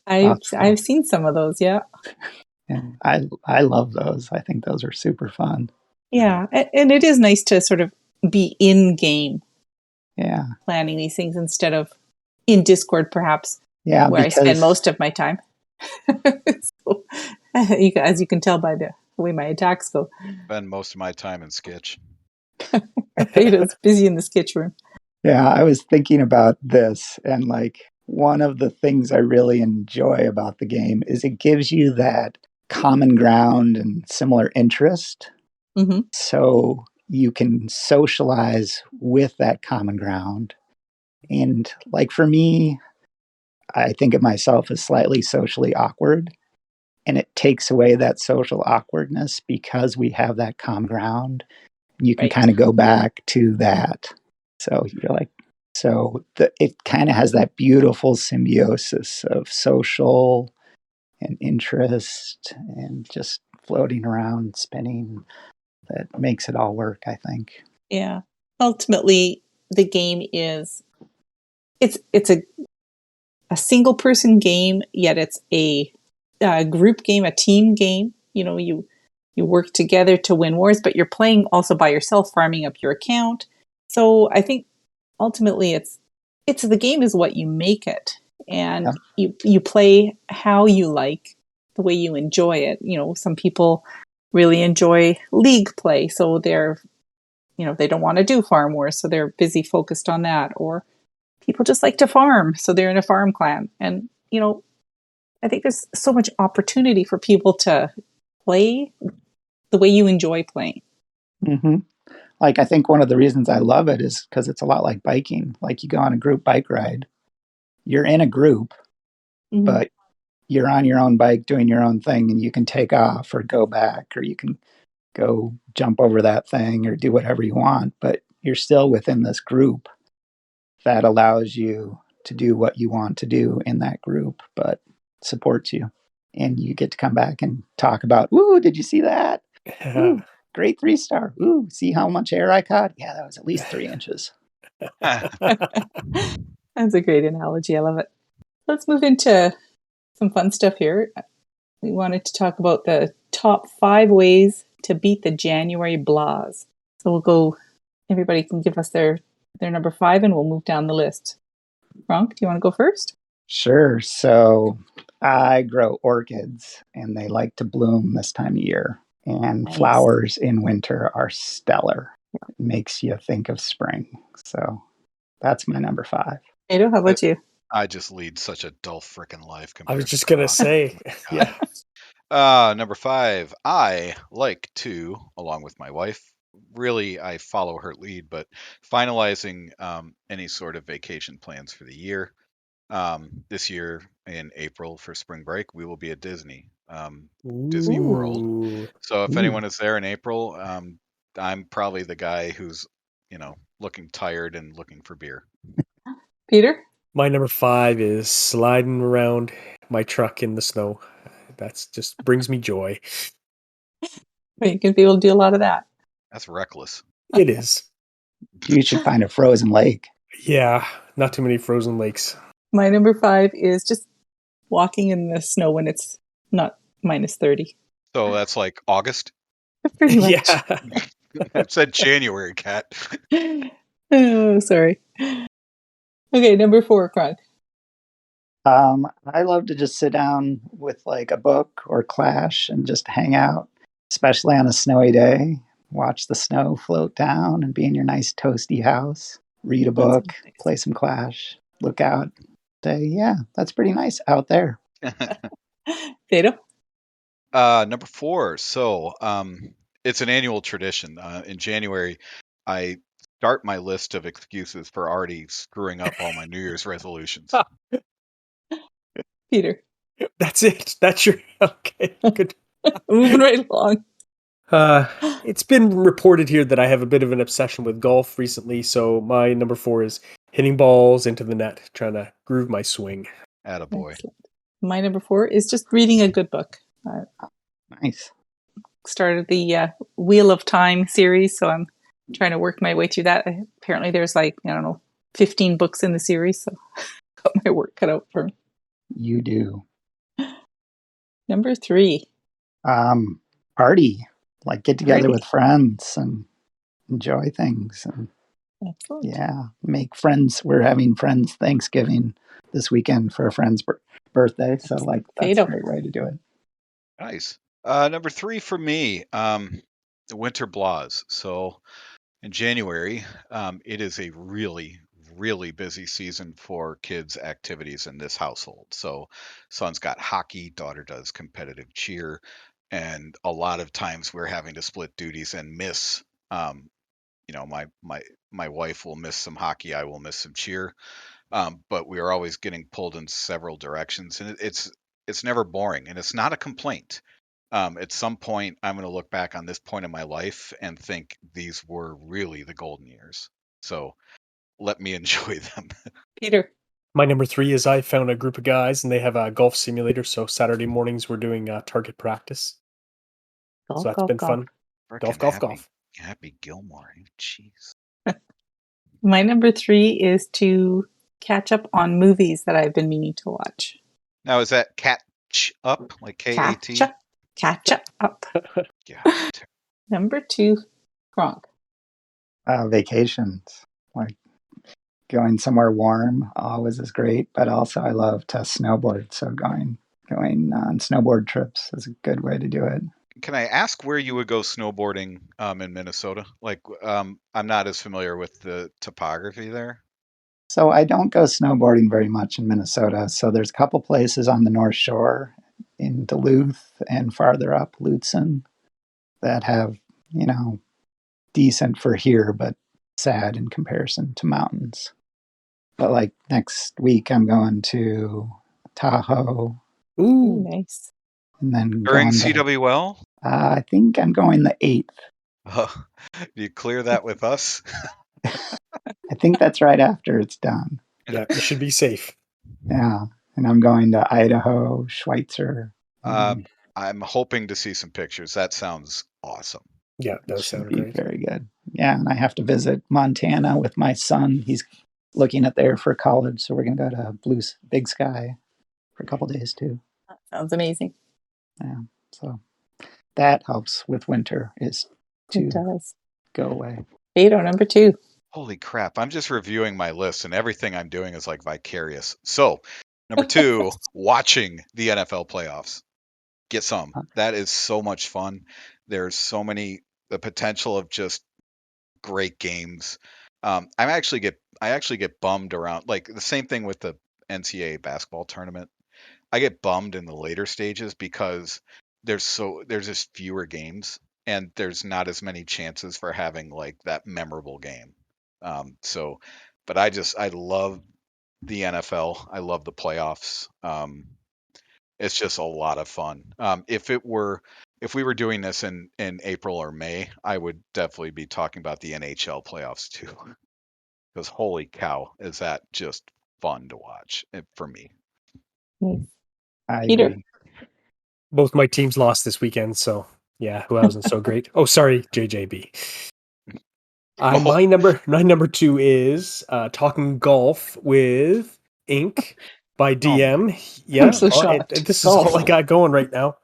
Speaker 1: I've seen some of those, yeah.
Speaker 4: And I love those. I think those are super fun.
Speaker 1: Yeah, and it is nice to sort of be in game
Speaker 4: Yeah.
Speaker 1: planning these things instead of in Discord, perhaps,
Speaker 4: Yeah,
Speaker 1: where I spend
Speaker 4: because
Speaker 1: most of my time. So, as you can tell by the way my attacks go,
Speaker 2: Spend most of my time in Sketch.
Speaker 1: Beta's busy in the sketch room.
Speaker 4: yeah, I was thinking about this, and like one of the things I really enjoy about the game is it gives you that common ground and similar interest.
Speaker 1: Mm-hmm.
Speaker 4: So you can socialize with that common ground. And like for me, I think of myself as slightly socially awkward. And it takes away that social awkwardness because we have that common ground. You can
Speaker 1: Right.
Speaker 4: kind of go back to that. So you're like, it kind of has that beautiful symbiosis of social and interest and just floating around, spinning, that makes it all work, I think.
Speaker 1: Yeah. Ultimately, the game is it's a single person game, yet it's a group game, a team game. You work together to win wars, but you're playing also by yourself, farming up your account. So I think ultimately it's the game is what you make it, and you play how you like, the way you enjoy it. Some people really enjoy league play, so they're they don't want to do farm wars, so they're busy focused on that. Or people just like to farm, so they're in a farm clan. And I think there's so much opportunity for people to play the way you enjoy playing.
Speaker 4: Mm-hmm. Like, I think one of the reasons I love it is because it's a lot like biking. Like, you go on a group bike ride, you're in a group,
Speaker 1: Mm-hmm.
Speaker 4: but you're on your own bike doing your own thing, and you can take off or go back, or you can go jump over that thing or do whatever you want, but you're still within this group that allows you to do what you want to do in that group, but supports you. And you get to come back and talk about, ooh, did you see that? Ooh, great 3-star. Ooh, see how much air I caught? Yeah, that was at least 3 inches.
Speaker 1: That's a great analogy. I love it. Let's move into some fun stuff here. We wanted to talk about the top 5 ways to beat the January blahs. So we'll go, everybody can give us their number 5 and we'll move down the list. Ronk, do you want to go first?
Speaker 4: Sure. So I grow orchids and they like to bloom this time of year. And
Speaker 1: Nice.
Speaker 4: Flowers in winter are stellar. It makes you think of spring. So that's my number 5.
Speaker 1: Ado, how about you?
Speaker 2: I just lead such a dull freaking life.
Speaker 3: I was
Speaker 2: compared
Speaker 3: just
Speaker 2: to
Speaker 3: going to
Speaker 2: Ron.
Speaker 3: say, yeah.
Speaker 2: Number 5, I like to, along with my wife, really I follow her lead, but finalizing any sort of vacation plans for the year. This year in April for spring break, we will be at Disney World.
Speaker 3: Ooh.
Speaker 2: So if
Speaker 3: Ooh.
Speaker 2: anyone is there in April, I'm probably the guy who's, looking tired and looking for beer.
Speaker 1: Peter?
Speaker 3: My number 5 is sliding around my truck in the snow. That's just brings me joy.
Speaker 1: You can be able to do a lot of that.
Speaker 2: That's reckless.
Speaker 3: It is.
Speaker 4: You should find a frozen lake.
Speaker 3: Yeah, not too many frozen lakes.
Speaker 1: My number 5 is just walking in the snow when it's not minus 30.
Speaker 2: So that's like August.
Speaker 1: Pretty much.
Speaker 3: Yeah.
Speaker 2: It said January, Cat.
Speaker 1: Oh, sorry. Okay, number 4, Kronk.
Speaker 4: I love to just sit down with like a book or Clash and just hang out, especially on a snowy day. Watch the snow float down and be in your nice toasty house. Read a book,
Speaker 1: Nice.
Speaker 4: play some Clash, look out, say, yeah, that's pretty nice out there.
Speaker 1: Beto?
Speaker 2: Number 4. So it's an annual tradition. In January, I start my list of excuses for already screwing up all my New Year's resolutions.
Speaker 1: Peter?
Speaker 3: That's it. That's your okay. Good.
Speaker 1: Moving right along.
Speaker 3: It's been reported here that I have a bit of an obsession with golf recently, so my number 4 is hitting balls into the net, trying to groove my swing.
Speaker 2: Attaboy.
Speaker 1: Excellent. My number 4 is just reading a good book.
Speaker 4: Nice.
Speaker 1: Started the Wheel of Time series, so I'm trying to work my way through that. Apparently there's 15 books in the series, so got my work cut out for me.
Speaker 4: You do.
Speaker 1: Number 3.
Speaker 4: Party. Like get together
Speaker 1: Party.
Speaker 4: with friends and enjoy things. And
Speaker 1: Excellent.
Speaker 4: yeah, make friends. We're having friends Thanksgiving this weekend for a friend's birthday. So that's
Speaker 1: Fado.
Speaker 4: a great way to do it.
Speaker 2: Nice. Number 3 for me, Winter Blahs. So in January, it is a really, really busy season for kids' activities in this household. So son's got hockey, daughter does competitive cheer, and a lot of times we're having to split duties and miss. My wife will miss some hockey, I will miss some cheer, but we are always getting pulled in several directions, and it's never boring, and it's not a complaint. At some point, I'm going to look back on this point in my life and think these were really the golden years. So let me enjoy them.
Speaker 1: Peter.
Speaker 3: My number 3 is I found a group of guys and they have a golf simulator. So Saturday mornings we're doing target practice.
Speaker 1: Golf,
Speaker 3: so that's
Speaker 1: golf,
Speaker 3: been
Speaker 1: golf.
Speaker 3: fun.
Speaker 2: Frickin'
Speaker 3: Golf.
Speaker 2: Happy Gilmore. Jeez.
Speaker 1: My number 3 is to catch up on movies that I've been meaning to watch.
Speaker 2: Now, is that catch up, like K-A-T?
Speaker 1: Catch up.
Speaker 2: Yeah.
Speaker 1: Number 2, Kronk.
Speaker 4: Vacations. Like going somewhere warm always is great, but also I love to snowboard. So going on snowboard trips is a good way to do it.
Speaker 2: Can I ask where you would go snowboarding in Minnesota? I'm not as familiar with the topography there.
Speaker 4: So I don't go snowboarding very much in Minnesota. So there's a couple places on the North Shore in Duluth and farther up Lutsen that have, decent for here, but sad in comparison to mountains. But next week I'm going to Tahoe.
Speaker 3: Ooh,
Speaker 1: nice.
Speaker 4: And then
Speaker 2: During CWL?
Speaker 4: I think I'm going the 8th.
Speaker 2: Do you clear that with us?
Speaker 4: I think that's right after it's done.
Speaker 3: Yeah, you should be safe.
Speaker 4: Yeah. And I'm going to Idaho, Schweitzer.
Speaker 2: I'm hoping to see some pictures. That sounds awesome.
Speaker 3: Yeah, that does sound great.
Speaker 4: Very good. Yeah, and I have to visit Montana with my son. He's looking at there for college, so we're going to go to Big Sky for a couple days too.
Speaker 1: That sounds amazing.
Speaker 4: Yeah, so that helps with winter is to go away.
Speaker 1: Beto, number 2.
Speaker 2: Holy crap. I'm just reviewing my list and everything I'm doing is like vicarious. So, number 2, watching the NFL playoffs. Get some. That is so much fun. There's the potential of just great games. I actually get bummed around, like the same thing with the NCAA basketball tournament. I get bummed in the later stages because there's just fewer games and there's not as many chances for having like that memorable game. But I love the NFL. I love the playoffs. It's just a lot of fun. If we were doing this in April or May, I would definitely be talking about the NHL playoffs too. Because holy cow, is that just fun to watch for me.
Speaker 4: I
Speaker 1: Peter.
Speaker 4: agree.
Speaker 3: Both my teams lost this weekend, so yeah, who wasn't so great. Oh, sorry, JJB. My number 2 is Talking Golf with Inc. by DM.
Speaker 1: I'm so shocked.
Speaker 3: This is all I got going right now.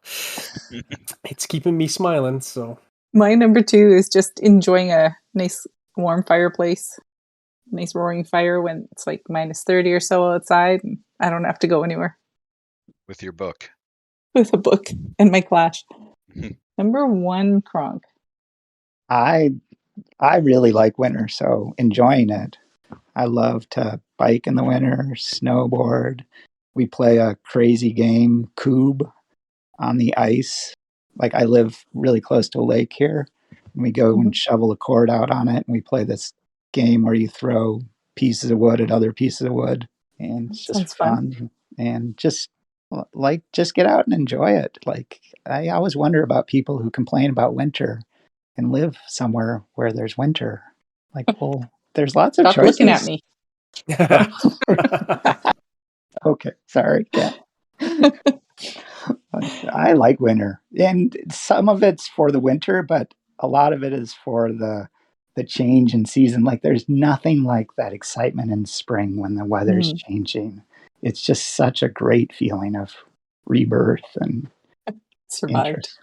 Speaker 3: It's keeping me smiling. So
Speaker 1: my number 2 is just enjoying a nice warm fireplace, nice roaring fire when it's like -30 or so outside, and I don't have to go anywhere.
Speaker 2: With your book.
Speaker 1: With a book and my Clash. Number 1, Kronk.
Speaker 4: I really like winter, so enjoying it. I love to bike in the winter, snowboard. We play a crazy game, Cube, on the ice. Like I live really close to a lake here, and we go and shovel a cord out on it, and we play this game where you throw pieces of wood at other pieces of wood, and it's just fun. And just like just get out and enjoy it. Like I always wonder about people who complain about winter and live somewhere where there's winter. Like, well, there's lots of
Speaker 1: Stop
Speaker 4: choices.
Speaker 1: looking at me.
Speaker 4: Okay, sorry, Kat. I like winter, and some of it's for the winter, but a lot of it is for the change in season. Like, there's nothing like that excitement in spring when the weather's changing. It's just such a great feeling of rebirth and
Speaker 1: Survived.
Speaker 4: interest.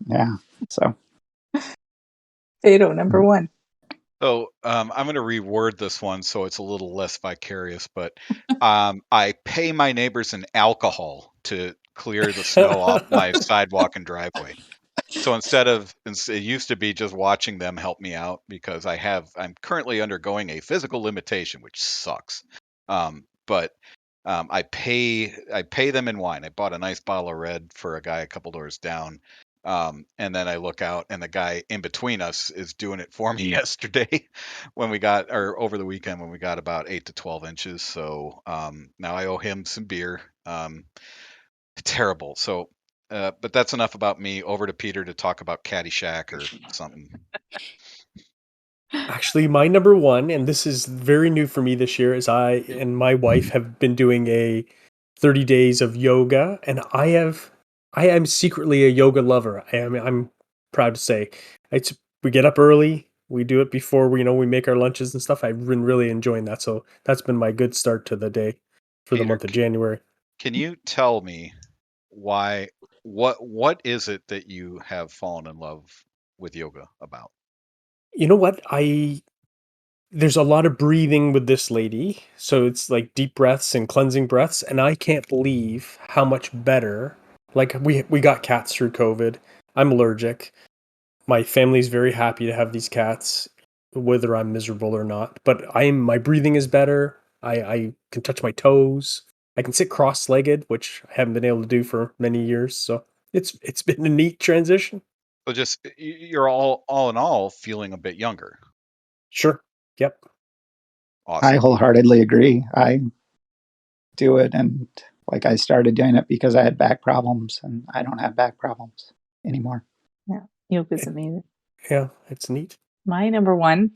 Speaker 4: Yeah. So
Speaker 1: Fado, number one.
Speaker 2: So I'm going to reword this one so it's a little less vicarious, but I pay my neighbors in alcohol to clear the snow off my sidewalk and driveway. So it used to be just watching them help me out because I'm currently undergoing a physical limitation, which sucks. But I pay them in wine. I bought a nice bottle of red for a guy a couple doors down. And then I look out and the guy in between us is doing it for me yesterday or over the weekend when we got about 8 to 12 inches. So now I owe him some beer. Terrible. So, but that's enough about me. Over to Peter to talk about Caddyshack or something.
Speaker 3: Actually, my number one, and this is very new for me this year, is I and my wife have been doing a 30 days of yoga, and I am secretly a yoga lover. I'm proud to say. We get up early, we do it before we make our lunches and stuff. I've been really enjoying that. So that's been my good start to the day for the
Speaker 2: Peter,
Speaker 3: month of January.
Speaker 2: Can you tell me what is it that you have fallen in love with yoga about?
Speaker 3: You know what? There's a lot of breathing with this lady. So it's like deep breaths and cleansing breaths. And I can't believe how much better. Like we got cats through COVID. I'm allergic. My family's very happy to have these cats, whether I'm miserable or not. But my breathing is better. I can touch my toes. I can sit cross-legged, which I haven't been able to do for many years. So it's been a neat transition.
Speaker 2: So just you're all in all feeling a bit younger.
Speaker 3: Sure. Yep.
Speaker 2: Awesome.
Speaker 4: I wholeheartedly agree. I do it, and like I started doing it because I had back problems, and I don't have back problems anymore.
Speaker 1: Yeah, yoga's amazing.
Speaker 3: Yeah, it's neat.
Speaker 1: My number one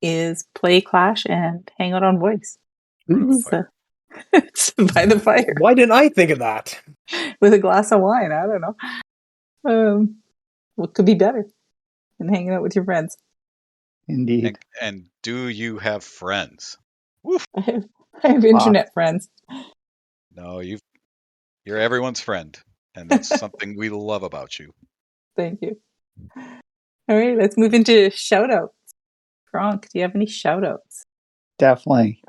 Speaker 1: is play Clash and hang out on Voice. It's by the fire.
Speaker 3: Why didn't I think of that?
Speaker 1: With a glass of wine. I don't know. What could be better than hanging out with your friends?
Speaker 4: Indeed.
Speaker 2: And do you have friends?
Speaker 1: Woof. I have internet friends.
Speaker 2: No, you're everyone's friend, and that's something we love about you.
Speaker 1: Thank you. All right, let's move into shout-outs. Kronk, do you have any shout-outs?
Speaker 4: Definitely.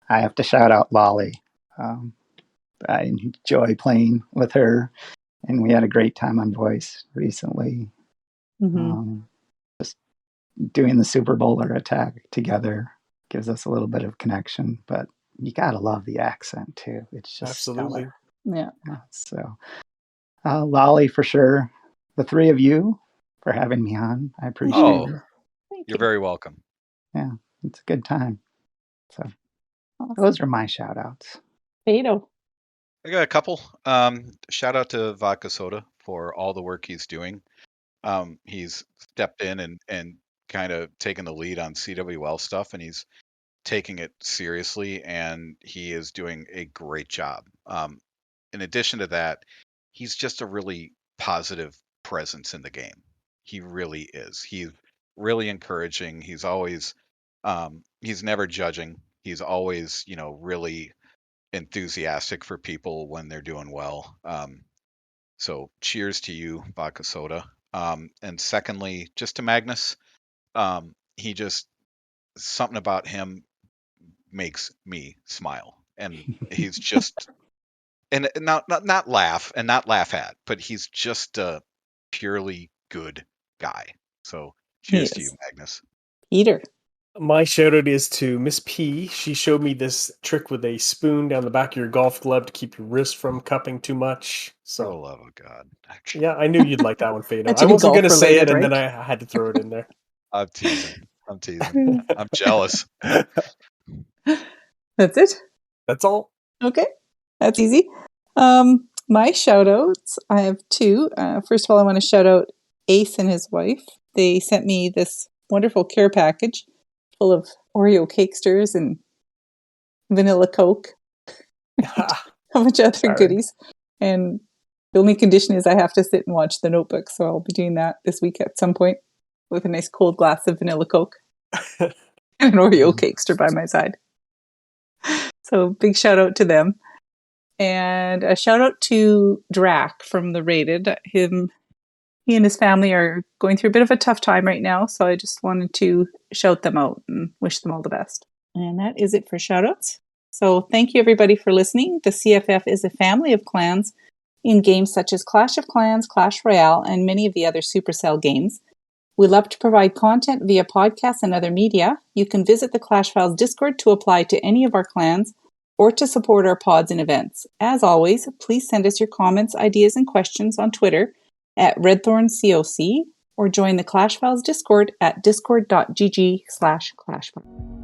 Speaker 4: I have to shout out Lolly. I enjoy playing with her, and we had a great time on Voice recently. Just doing the Super Bowler attack together gives us a little bit of connection, but you gotta love the accent too. It's just
Speaker 3: absolutely
Speaker 4: stellar. Yeah. So Lolly for sure. The three of you for having me on. I appreciate it.
Speaker 2: You're very welcome.
Speaker 4: Yeah, it's a good time. So those are my shout outs.
Speaker 1: Fado.
Speaker 2: I got a couple. Shout out to Vodka Soda for all the work he's doing. He's stepped in and kind of taken the lead on CWL stuff, and he's taking it seriously, and he is doing a great job. In addition to that, he's just a really positive presence in the game. He really is. He's really encouraging. He's always, he's never judging. He's always, really enthusiastic for people when they're doing well. So cheers to you, Vodka Soda. And secondly, just to Magnus, something about him makes me smile, and he's just, and not laugh and not laugh at, but he's just a purely good guy. So cheers to you, Magnus.
Speaker 1: Peter.
Speaker 3: My shout out is to Miss P. She showed me this trick with a spoon down the back of your golf glove to keep your wrist from cupping too much. So,
Speaker 2: for the love of God.
Speaker 3: Yeah, I knew you'd like that one, Fado. I wasn't going to say it, and then I had to throw it in there.
Speaker 2: I'm teasing. I'm jealous.
Speaker 1: That's it?
Speaker 3: That's all.
Speaker 1: Okay. That's easy. My shout outs, I have two. First of all, I want to shout out Ace and his wife. They sent me this wonderful care package full of Oreo cakesters and vanilla Coke, a bunch of other goodies. And the only condition is I have to sit and watch The Notebook. So I'll be doing that this week at some point with a nice cold glass of vanilla Coke and an Oreo cakester by my side. So big shout out to them. And a shout out to Drac from The Rated. He and his family are going through a bit of a tough time right now. So I just wanted to shout them out and wish them all the best. And that is it for shout outs. So thank you everybody for listening. The CFF is a family of clans in games such as Clash of Clans, Clash Royale, and many of the other Supercell games. We love to provide content via podcasts and other media. You can visit the Clash Files Discord to apply to any of our clans or to support our pods and events. As always, please send us your comments, ideas, and questions on Twitter at redthorncoc or join the Clash Files Discord at discord.gg/clashfiles.